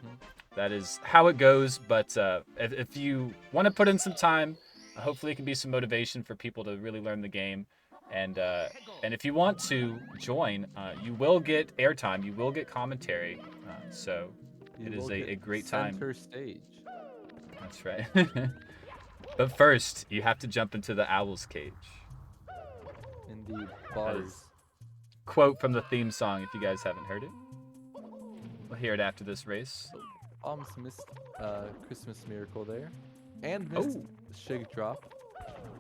that is how it goes. But if you want to put in some time, hopefully it can be some motivation for people to really learn the game. And if you want to join, you will get airtime. You will get commentary. So it is a great time. Center stage. That's right. But first, you have to jump into the owl's cage. Indeed, bars. Quote from the theme song, if you guys haven't heard it. We'll hear it after this race. Bombs missed Christmas Miracle there. And missed Shig Drop,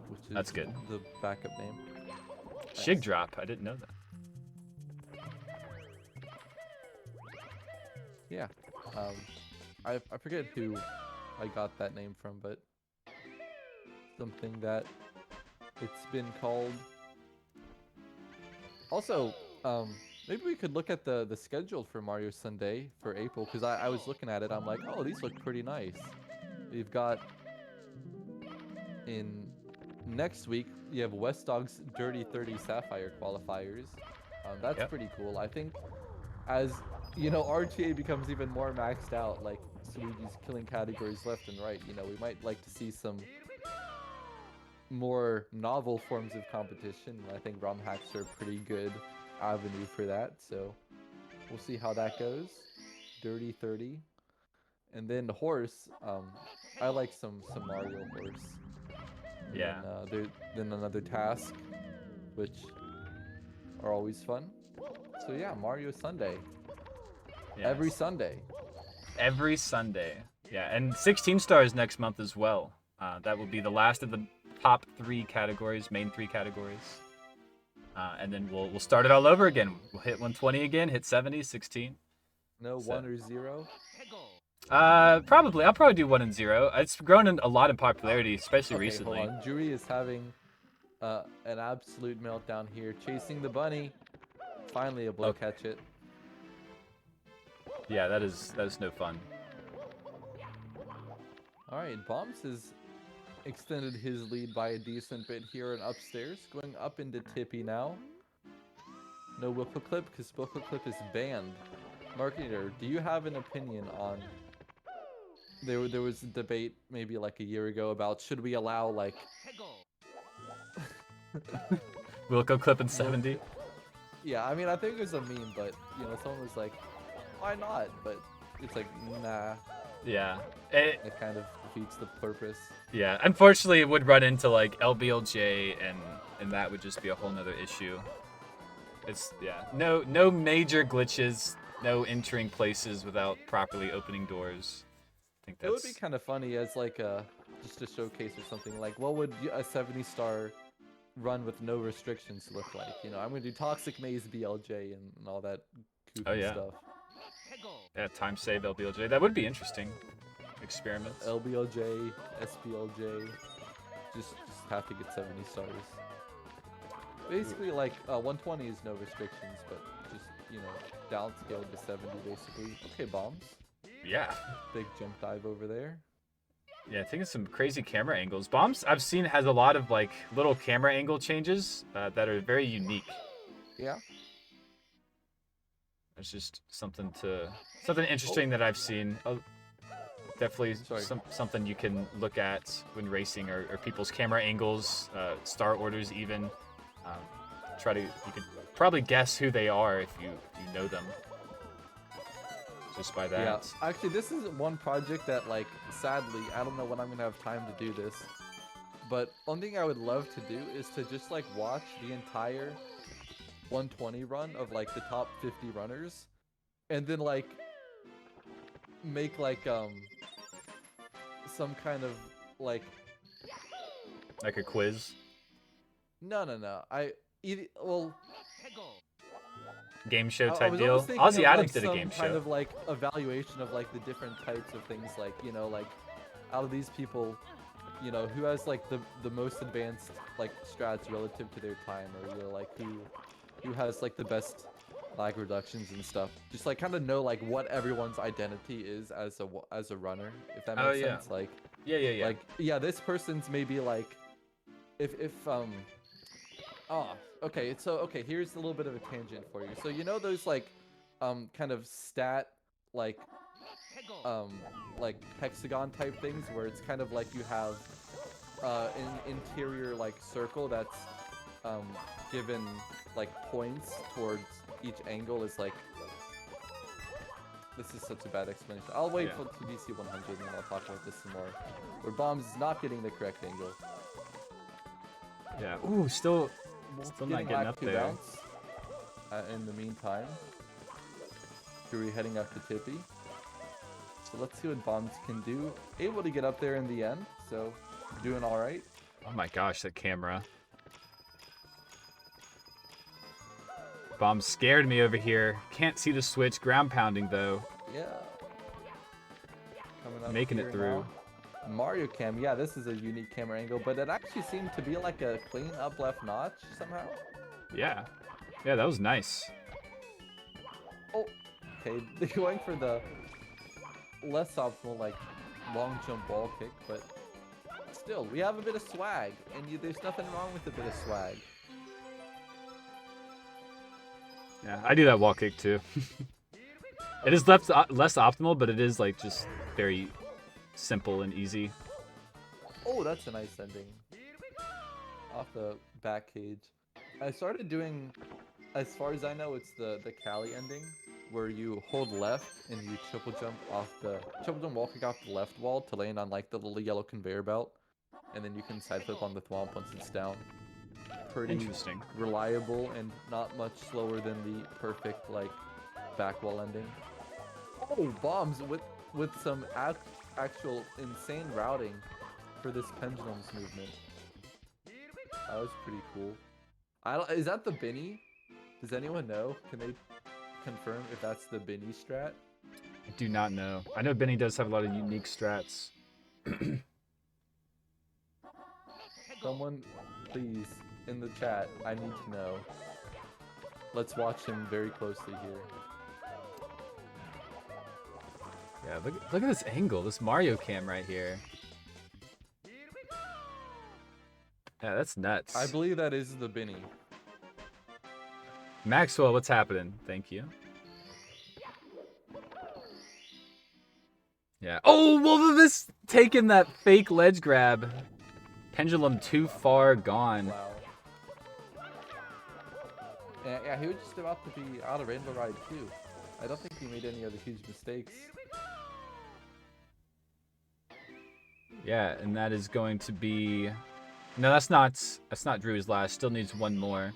which is That's good. The backup name. Shig Drop, I didn't know that. Yeah. I forget who I got that name from, but something that it's been called. Also, maybe we could look at the schedule for Mario Sunday for April, because I was looking at it. I'm like, oh, these look pretty nice. We've got in next week you have West Dog's Dirty 30 Sapphire qualifiers. That's pretty cool. I think as RTA becomes even more maxed out, like Luigi's killing categories left and right, we might like to see some more novel forms of competition. I think ROM hacks are a pretty good avenue for that, so we'll see how that goes. Dirty 30. And then horse, I like some Mario horse. And Yeah. then another task, which are always fun. So yeah, Mario Sunday. Yes. Every Sunday. Every Sunday. Yeah, and 16 stars next month as well. That will be the last of the top 3 categories, main 3 categories. And then we'll start it all over again. We'll hit 120 again, hit 70, 16. No 1 or 0? Probably. I'll probably do 1 and 0. It's grown a lot in popularity, especially recently. Hold on. Jury is having an absolute meltdown here. Chasing the bunny. Finally able to catch it. Yeah, that is no fun. Alright, Bombs has extended his lead by a decent bit here and upstairs. Going up into Tippy now. No Wilco Clip, because Wilco Clip is banned. Marketer, do you have an opinion on... There was a debate maybe like a year ago about should we allow like... Wilco Clip in 70? Yeah, I mean, I think it was a meme, but, someone was like, why not? But it's like, nah. Yeah. It kind of defeats the purpose. Yeah, unfortunately, it would run into, like, LBLJ, and that would just be a whole nother issue. It's, yeah. No major glitches, no entering places without properly opening doors. I think that's... It would be kind of funny as, like, just a showcase or something. Like, what would a 70-star run with no restrictions look like? I'm going to do Toxic Maze BLJ and all that goofy stuff. Yeah, time save LBLJ. That would be interesting. Experiments. LBLJ, SPLJ. Just have to get 70 stars. Basically, like, 120 is no restrictions, but just, downscaled to 70, basically. Okay, Bombs. Yeah. Big jump dive over there. Yeah, taking some crazy camera angles. Bombs, I've seen, has a lot of, like, little camera angle changes that are very unique. Yeah. It's just something interesting that I've seen. Definitely something you can look at when racing, or people's camera angles, star orders even. You can probably guess who they are if you know them. just by Yeah, that. actually, this is one project that, like, sadly, I don't know when I'm gonna have time to do this. But one thing I would love to do is to just like watch the entire 120 run of like the top 50 runners, and then like make like some kind of like Like a quiz. no. Well, Game show I type was deal. almost thinking Ozzy of Adams like did a some game kind show. of like evaluation of like the different types of things, like, you know, like out of these people, you know, who has like the most advanced like strats relative to their time, or, you know, like who has like the best lag reductions and stuff. Just like kind of know like what everyone's identity is as a runner, if that Oh makes yeah. sense. Like Yeah. yeah, this person's maybe like if okay, so okay, here's a little bit of a tangent for you. So you know those like kind of stat like like hexagon type things where it's kind of like you have an interior like circle that's given like points towards each angle is like, this is such a bad explanation. I'll wait for TBC 100 and then I'll talk about this some more. Where Bombs is not getting the correct angle. Yeah. Ooh, still not getting up to there. bounce. In the meantime, Drury heading up to Tippy. So let's see what Bombs can do. Able to get up there in the end, so doing all right. Oh my gosh, that camera. Bomb scared me over here. Can't see the switch. Ground pounding though. Yeah. Coming up Making here it through. now. Mario Cam, yeah, this is a unique camera angle, but it actually seemed to be like a clean up left notch somehow. Yeah. Yeah, that was nice. Oh, okay, they're going for the less optimal, like, long jump wall kick, but still, we have a bit of swag, and there's nothing wrong with a bit of swag. Yeah, I do that wall kick too. It is less optimal, but it is like just very simple and easy. Oh, that's a nice ending. Off the back cage. I started doing, as far as I know, it's the Cali ending, where you hold left and you triple jump wall kick off the left wall to land on like the little yellow conveyor belt, and then you can side flip on the thwomp once it's down. Pretty Interesting. reliable and not much slower than the perfect like back wall ending. Oh, Bombs with some actual insane routing for this pendulums movement. That was pretty cool. Is that the Binny? Does anyone know? Can they confirm if that's the Binny strat? I do not know. I know Benny does have a lot of unique strats. Someone, please, in the chat, I need to know. Let's watch him very closely here. Yeah, look at this angle, this Mario cam right here. Yeah, that's nuts. I believe that is the Binny. Maxwell, what's happening? Thank you. Yeah. Oh, Wolfovus taking that fake ledge grab. Pendulum too far gone. Wow. Yeah, he was just about to be out of Rainbow Ride too. I don't think he made any other huge mistakes. Yeah, and that is going to be... No, that's not Drew's last. Still needs one more.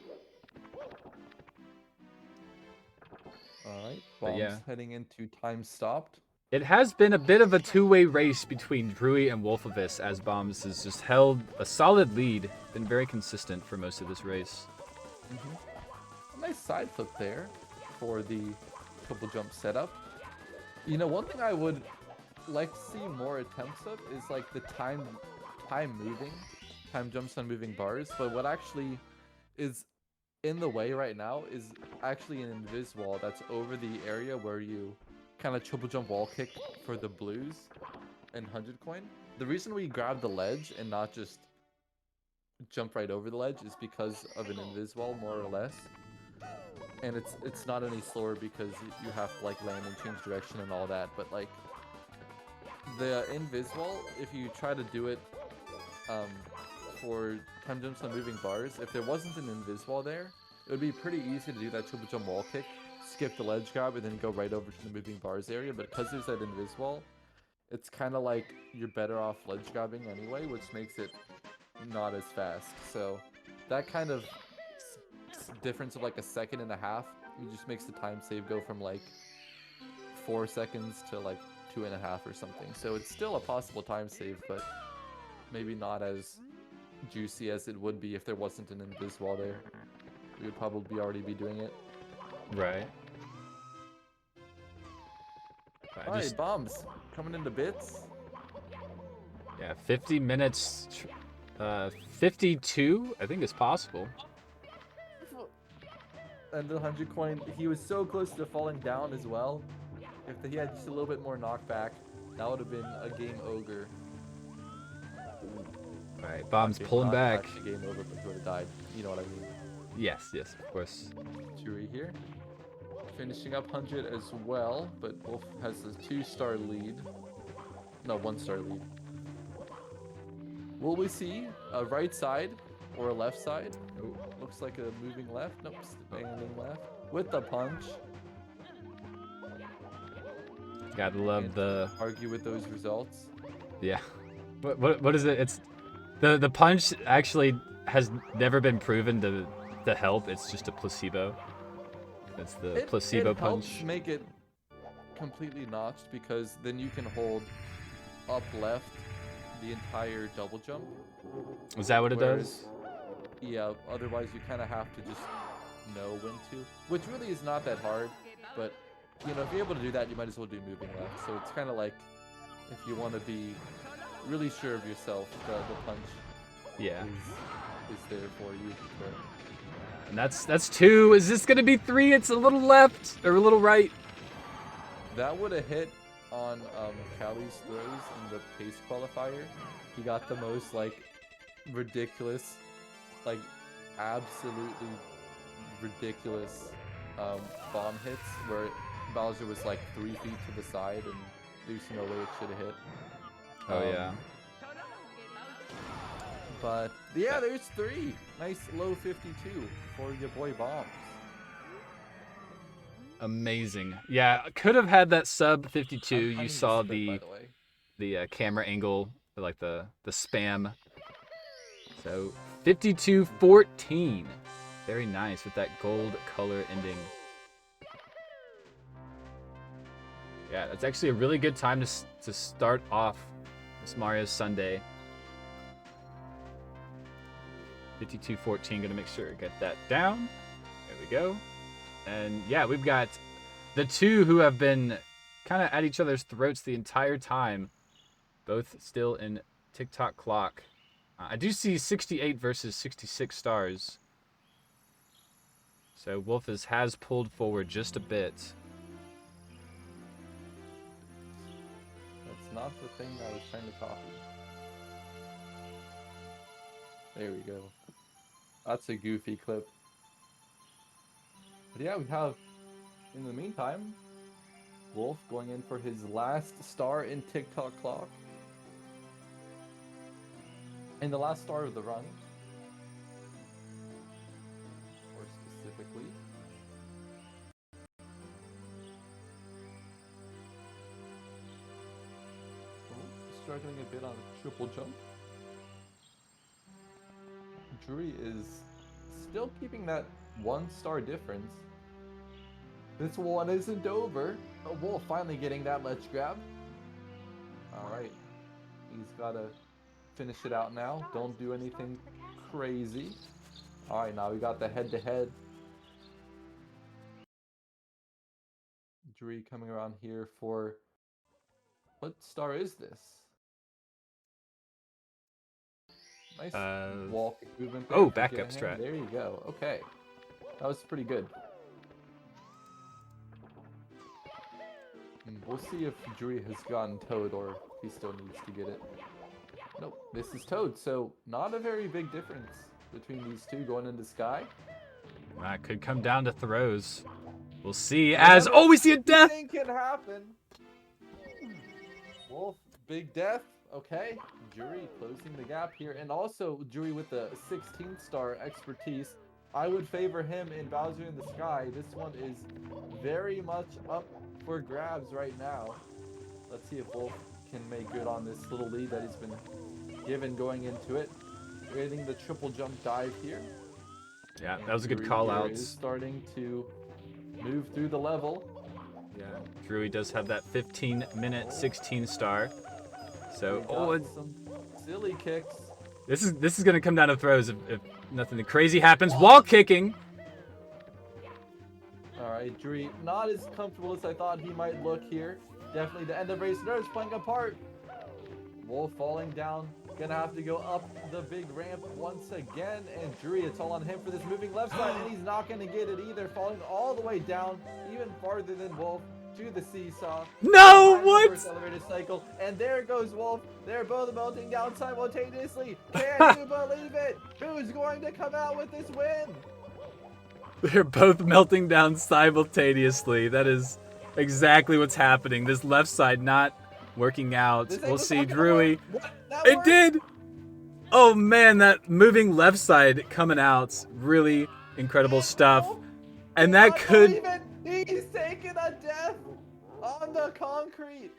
Alright, But Bombs yeah. heading into time stopped. It has been a bit of a two-way race between Drewy and Wolfovus, as Bombs has just held a solid lead. Been very consistent for most of this race. A nice side flip there for the triple jump setup. You know, one thing I would like to see more attempts of is like the time jumps on moving bars, but what actually is in the way right now is actually an invis wall that's over the area where you kind of triple jump wall kick for the blues and 100 coin. The reason we grab the ledge and not just jump right over the ledge is because of an invis wall, more or less. And it's not any slower because you have to like land and change direction and all that, but like the invis wall, if you try to do it for time jumps on moving bars, if there wasn't an invis wall there, it it would be pretty easy to do that triple jump wall kick, skip the ledge grab, and then go right over to the moving bars area. But because there's that invis wall, it's kind of like you're better off ledge grabbing anyway, which makes it not as fast. So that kind of difference of like a second and a half, it just makes the time save go from like 4 seconds to like 2.5 or something. So it's still a possible time save, but maybe not as juicy as it would be if there wasn't an invis wall there. We would probably already be doing it. Right. Alright, bombs coming into bits. Yeah, 50 minutes. 52, I think is possible. And the 100 coin, he was so close to falling down as well. If he had just a little bit more knockback, that would have been a game ogre. Alright, bombs pulling back. Not game over, but he would have died. You know what I mean? Yes, of course. Jury here. Finishing up 100 as well, but Wolf has a 2-star lead. No, 1-star lead. Will we see a right side or a left side? Ooh. Looks like a moving left. Nope, standing left. With the punch. Gotta love the... Argue with those results. Yeah. What is it? It's... The punch actually has never been proven to help. It's just a placebo. It's the placebo punch. It helps make it completely notched because then you can hold up left the entire double jump. Is that what it does? Yeah, otherwise you kind of have to just know when to, which really is not that hard, but you know, if you're able to do that, you might as well do moving left. So it's kind of like if you want to be really sure of yourself, the punch is there for you. And that's 2. Is this gonna be 3? It's a little left or a little right. That would have hit on Callie's throws in the pace qualifier. He got the most like ridiculous, like absolutely ridiculous bomb hits where Bowser was like 3 feet to the side and there's no way it should have hit. Oh yeah. But yeah, there's 3. Nice low 52 for your boy Bombs. Amazing. Yeah, could have had that sub 52. You saw the camera angle, like the spam. So 52-14. Very nice with that gold color ending. Yeah, that's actually a really good time to start off this Mario Sunday. 52-14, gonna make sure to get that down. There we go. And yeah, we've got the 2 who have been kind of at each other's throats the entire time. Both still in TikTok clock. I do see 68 versus 66 stars. So Wolf has pulled forward just a bit. That's not the thing I was trying to copy. There we go. That's a goofy clip. But yeah, we have, in the meantime, Wolf going in for his last star in TikTok clock. And the last star of the run. Or specifically. Oh, struggling a bit on a triple jump. Drury is still keeping that 1-star difference. This one isn't over. Oh, Wolf finally getting that ledge grab. Alright. He's got to finish it out now. Don't do anything crazy. Alright, now we got the head-to-head. Drury coming around here for... What star is this? Nice walk movement there. Oh, backup strat. There you go. Okay. That was pretty good. And we'll see if Drury has gotten Toad or he still needs to get it. Nope, this is Toad, so not a very big difference between these two going into Sky. That could come down to throws. We'll see as... Oh, we see a death! Anything can happen. Wolf, big death. Okay, Drury closing the gap here. And also, Drury with the 16th star expertise. I would favor him in Bowser in the Sky. This one is very much up for grabs right now. Let's see if Wolf can make good on this little lead that he's been given going into it. Getting the triple jump dive here. Yeah, And that was a good Drew call here out. is starting to move through the level. Yeah, Drewy does have that 15-minute 16 star. So, Some silly kicks. this is gonna come down to throws if nothing crazy happens. Wall kicking. All right, Drew, not as comfortable as I thought he might look here. Definitely the end of race nerves playing a part. Wolf falling down. Gonna have to go up the big ramp once again. And Drew, it's all on him for this moving left side. And he's not gonna get it either. Falling all the way down, even farther than Wolf, to the seesaw. No, Behind the what? first elevated cycle. And there goes Wolf. They're both melting down simultaneously. Can you believe it? Who's going to come out with this win? They're both melting down simultaneously. That is exactly what's happening. This left side not working out. This We'll was see, fucking Drewy. hard. What? That It worked? did! Oh man, that moving left side coming out. Really incredible stuff. And that could... He's taking a death on the concrete.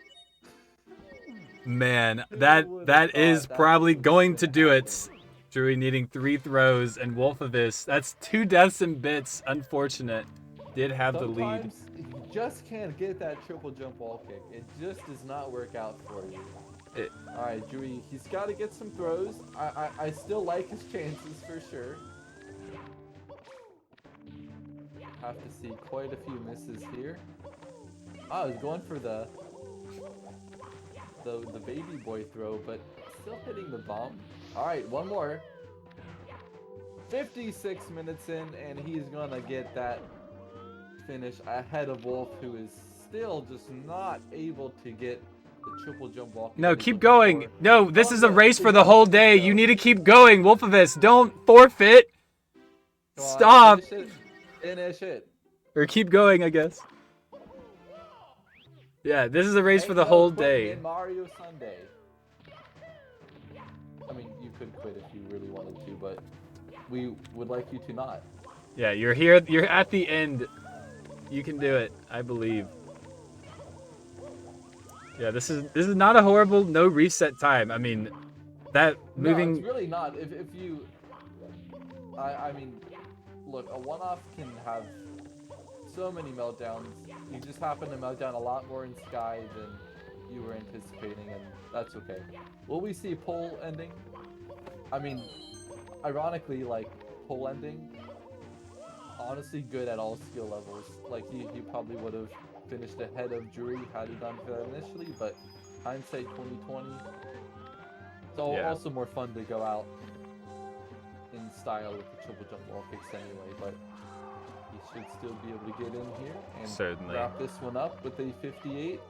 Man, Who that would've is thought that probably was going gonna to do happen? it. Drewy needing 3 throws, and Wolfavis, that's 2 deaths and bits. Unfortunate. Did have the lead. Sometimes you just can't get that triple jump wall kick. It just does not work out for you. All right, Drewy, he's got to get some throws. I still like his chances for sure. Have to see quite a few misses here. I was going for the baby boy throw, but still hitting the bomb. All right, one more. 56 minutes in, and he's gonna get that finish ahead of Wolf, who is still just not able to get the triple jump walk. No, keep going. No, this is a race for the whole day. You need to keep going, Wolfavis. Don't forfeit. Come on, Stop. Finish it. Finish it. Or keep going, I guess. Yeah, this is a race for the Ain't no whole quitting day. in Mario Sunday. I mean, you could quit if you really wanted to, but we would like you to not. Yeah, you're here. You're at the end. You can do it. I believe. Yeah, this is not a horrible no reset time. I mean, that moving. No, it's really not. If you, I mean, look, a one-off can have so many meltdowns. You just happen to melt down a lot more in Sky than you were anticipating, and that's okay. Will we see pole ending? I mean, ironically, like pole ending, honestly good at all skill levels. Like he probably would have finished ahead of Drury had he done that initially, but hindsight 2020. It's also more fun to go out in style with the triple jump wall kicks anyway, but he should still be able to get in here and Certainly. wrap this one up with a 58.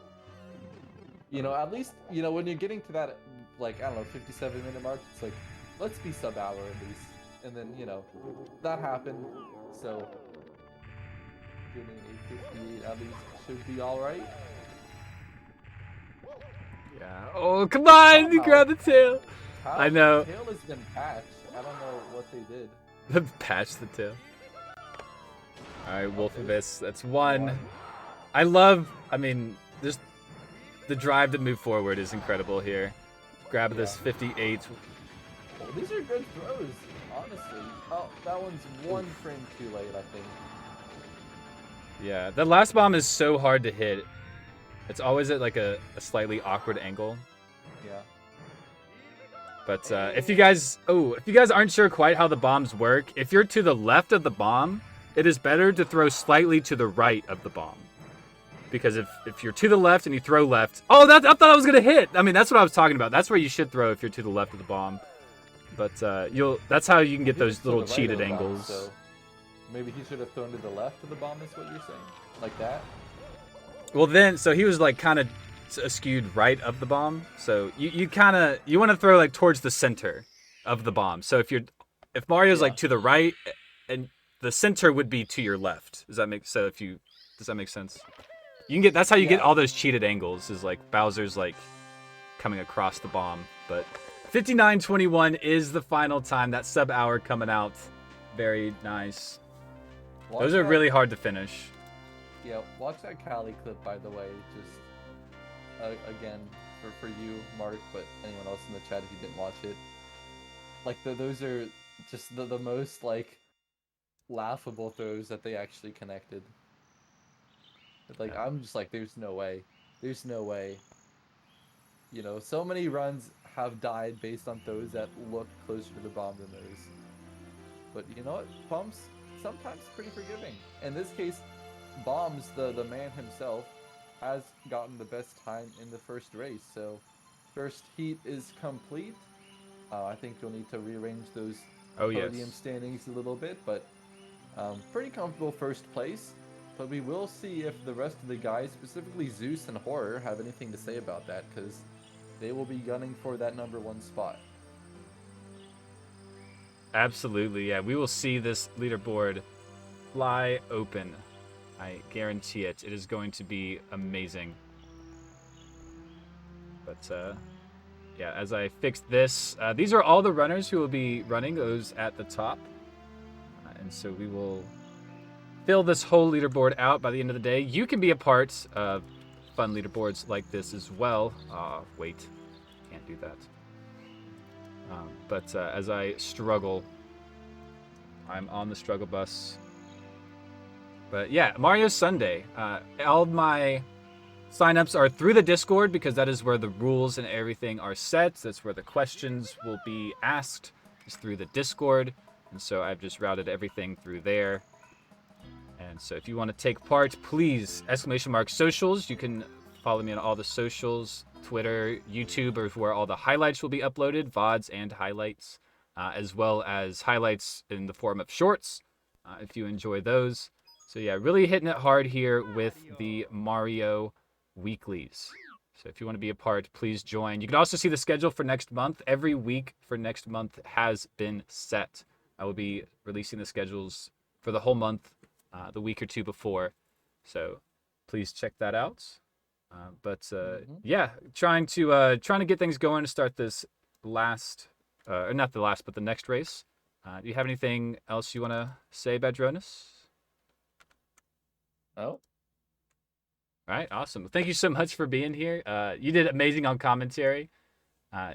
You know, at least, you know, when you're getting to that, like, I don't know, 57-minute mark, it's like, let's be sub-hour at least. And then, you know, that happened, so getting a 58 at least should be alright. Yeah. Oh, come on! You Somehow- grab the tail. How I know. The tail has been patched. I don't know what they did. Patch the tail. All right, Wolfavis. That's one. I love. I mean, just the drive to move forward is incredible here. Grab this 58. Oh, these are good throws, honestly. Oh, that one's one frame too late, I think. Yeah, the last bomb is so hard to hit. It's always at like a slightly awkward angle. Yeah. But if you guys aren't sure quite how the bombs work, if you're to the left of the bomb, it is better to throw slightly to the right of the bomb. Because if you're to the left and you throw left, I thought I was gonna hit. I mean, that's what I was talking about. That's where you should throw if you're to the left of the bomb. But that's how you can get those little cheated angles. So maybe he should have thrown to the left of the bomb, is what you're saying? Like that? Well, then, so he was like kind of skewed right of the bomb. So you want to throw like towards the center of the bomb. So if Mario's like to the right, and the center would be to your left. Does that make sense? You can get that's how you get all those cheated angles. Is like Bowser's like coming across the bomb. But 59:21 is the final time. That sub hour coming out. Very nice. Watch Those are that- really hard to finish. Yeah, watch that Cali clip, by the way. Just again for you, Mark, but anyone else in the chat if you didn't watch it. Like those are just the most like laughable throws that they actually connected. Like Yeah. I'm just like, there's no way, there's no way. You know, so many runs have died based on throws that look closer to the bomb than those. But you know what? Bombs sometimes pretty forgiving. In this case, Bombs, the man himself, has gotten the best time in the first race. So, first heat is complete. I think you'll need to rearrange those Oh podium yes. standings a little bit, but pretty comfortable first place. But we will see if the rest of the guys, specifically Zeus and Horror, have anything to say about that, because they will be gunning for that #1 spot. Absolutely, yeah. We will see this leaderboard fly open. I guarantee it. It is going to be amazing. But yeah, as I fix this, these are all the runners who will be running, those at the top. And so we will fill this whole leaderboard out by the end of the day. You can be a part of fun leaderboards like this as well. Wait, can't do that. But as I struggle, I'm on the struggle bus. But yeah, Mario Sunday. All my signups are through the Discord because that is where the rules and everything are set. That's where the questions will be asked, is through the Discord. And so I've just routed everything through there. And so if you want to take part, please, !socials. You can follow me on all the socials. Twitter, YouTube are where all the highlights will be uploaded, VODs and highlights, as well as highlights in the form of shorts, if you enjoy those. So yeah, really hitting it hard here with the Mario weeklies. So if you want to be a part, please join. You can also see the schedule for next month. Every week for next month has been set. I will be releasing the schedules for the whole month, the week or two before. So please check that out. Yeah, trying to get things going to start this last, or not the last, but the next race. Do you have anything else you want to say, Badronis? Oh. All right, awesome. Thank you so much for being here. You did amazing on commentary.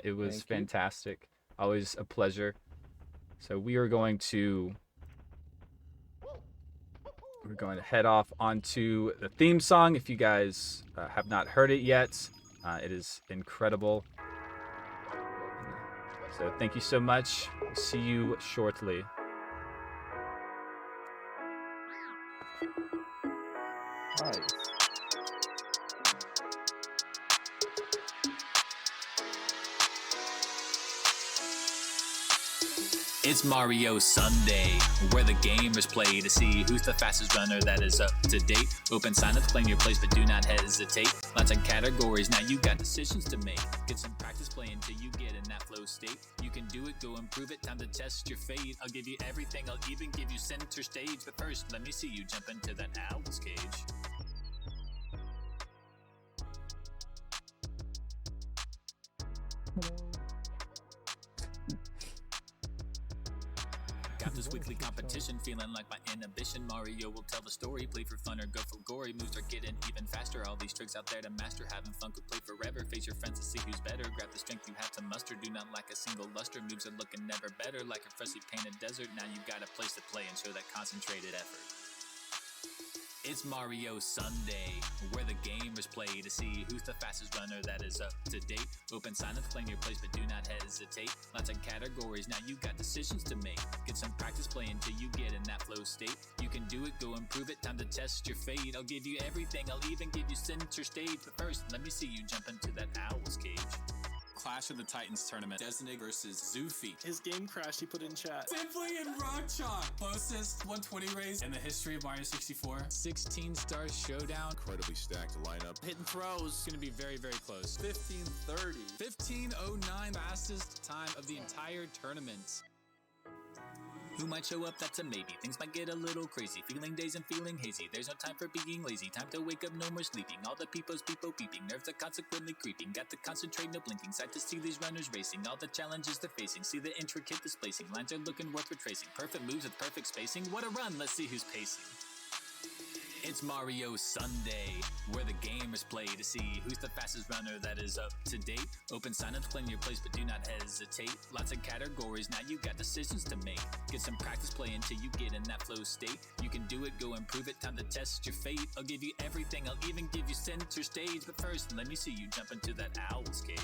It was fantastic. Always a pleasure. So we're going to head off onto the theme song. If you guys have not heard it yet, it is incredible. So thank you so much. See you shortly. Nice. It's Mario Sunday, where the gamers play to see who's the fastest runner that is up to date. Open sign-ups, claim your place, but do not hesitate. Lots of categories, now you got decisions to make. Get some practice playing till you get in that flow state. You can do it, go improve it, time to test your fate. I'll give you everything, I'll even give you center stage. But first, let me see you jump into that owl's cage. Got this weekly competition, feeling like my inhibition. Mario will tell the story, play for fun or go for gory. Moves are getting even faster, all these tricks out there to master. Having fun could play forever, face your friends to see who's better. Grab the strength you have to muster, do not lack a single luster. Moves are looking never better, like a freshly painted desert. Now you got a place to play and show that concentrated effort. It's Mario Sunday, where the gamers play to see who's the fastest runner that is up to date. Open sign-ups, claim your place, but do not hesitate. Lots of categories, now you got decisions to make. Get some practice playing till you get in that flow state. You can do it, go improve it, time to test your fate. I'll give you everything, I'll even give you center stage. But first, let me see you jump into that owl's cage. Clash of the Titans tournament. Desnig versus Zoofy. His game crashed, he put in chat. Simply in rock chalk. Closest 120 race in the history of Mario 64. 16-star showdown. Incredibly stacked lineup. Hitting throws. It's gonna be very, very close. 15:30. 15:09, fastest time of the entire tournament. Who might show up, that's a maybe. Things might get a little crazy. Feeling dazed and feeling hazy. There's no time for being lazy. Time to wake up, no more sleeping. All the people's people peeping. Nerves are consequently creeping. Got to concentrate, no blinking. Sad to see these runners racing. All the challenges they're facing. See the intricate displacing. Lines are looking worth retracing. Perfect moves with perfect spacing. What a run, let's see who's pacing. It's Mario Sunday, where the gamers play to see who's the fastest runner that is up to date. Open sign up to claim your place, but do not hesitate. Lots of categories, now you got decisions to make. Get some practice play until you get in that flow state. You can do it, go improve it, time to test your fate. I'll give you everything, I'll even give you center stage. But first, let me see you jump into that owl's cage.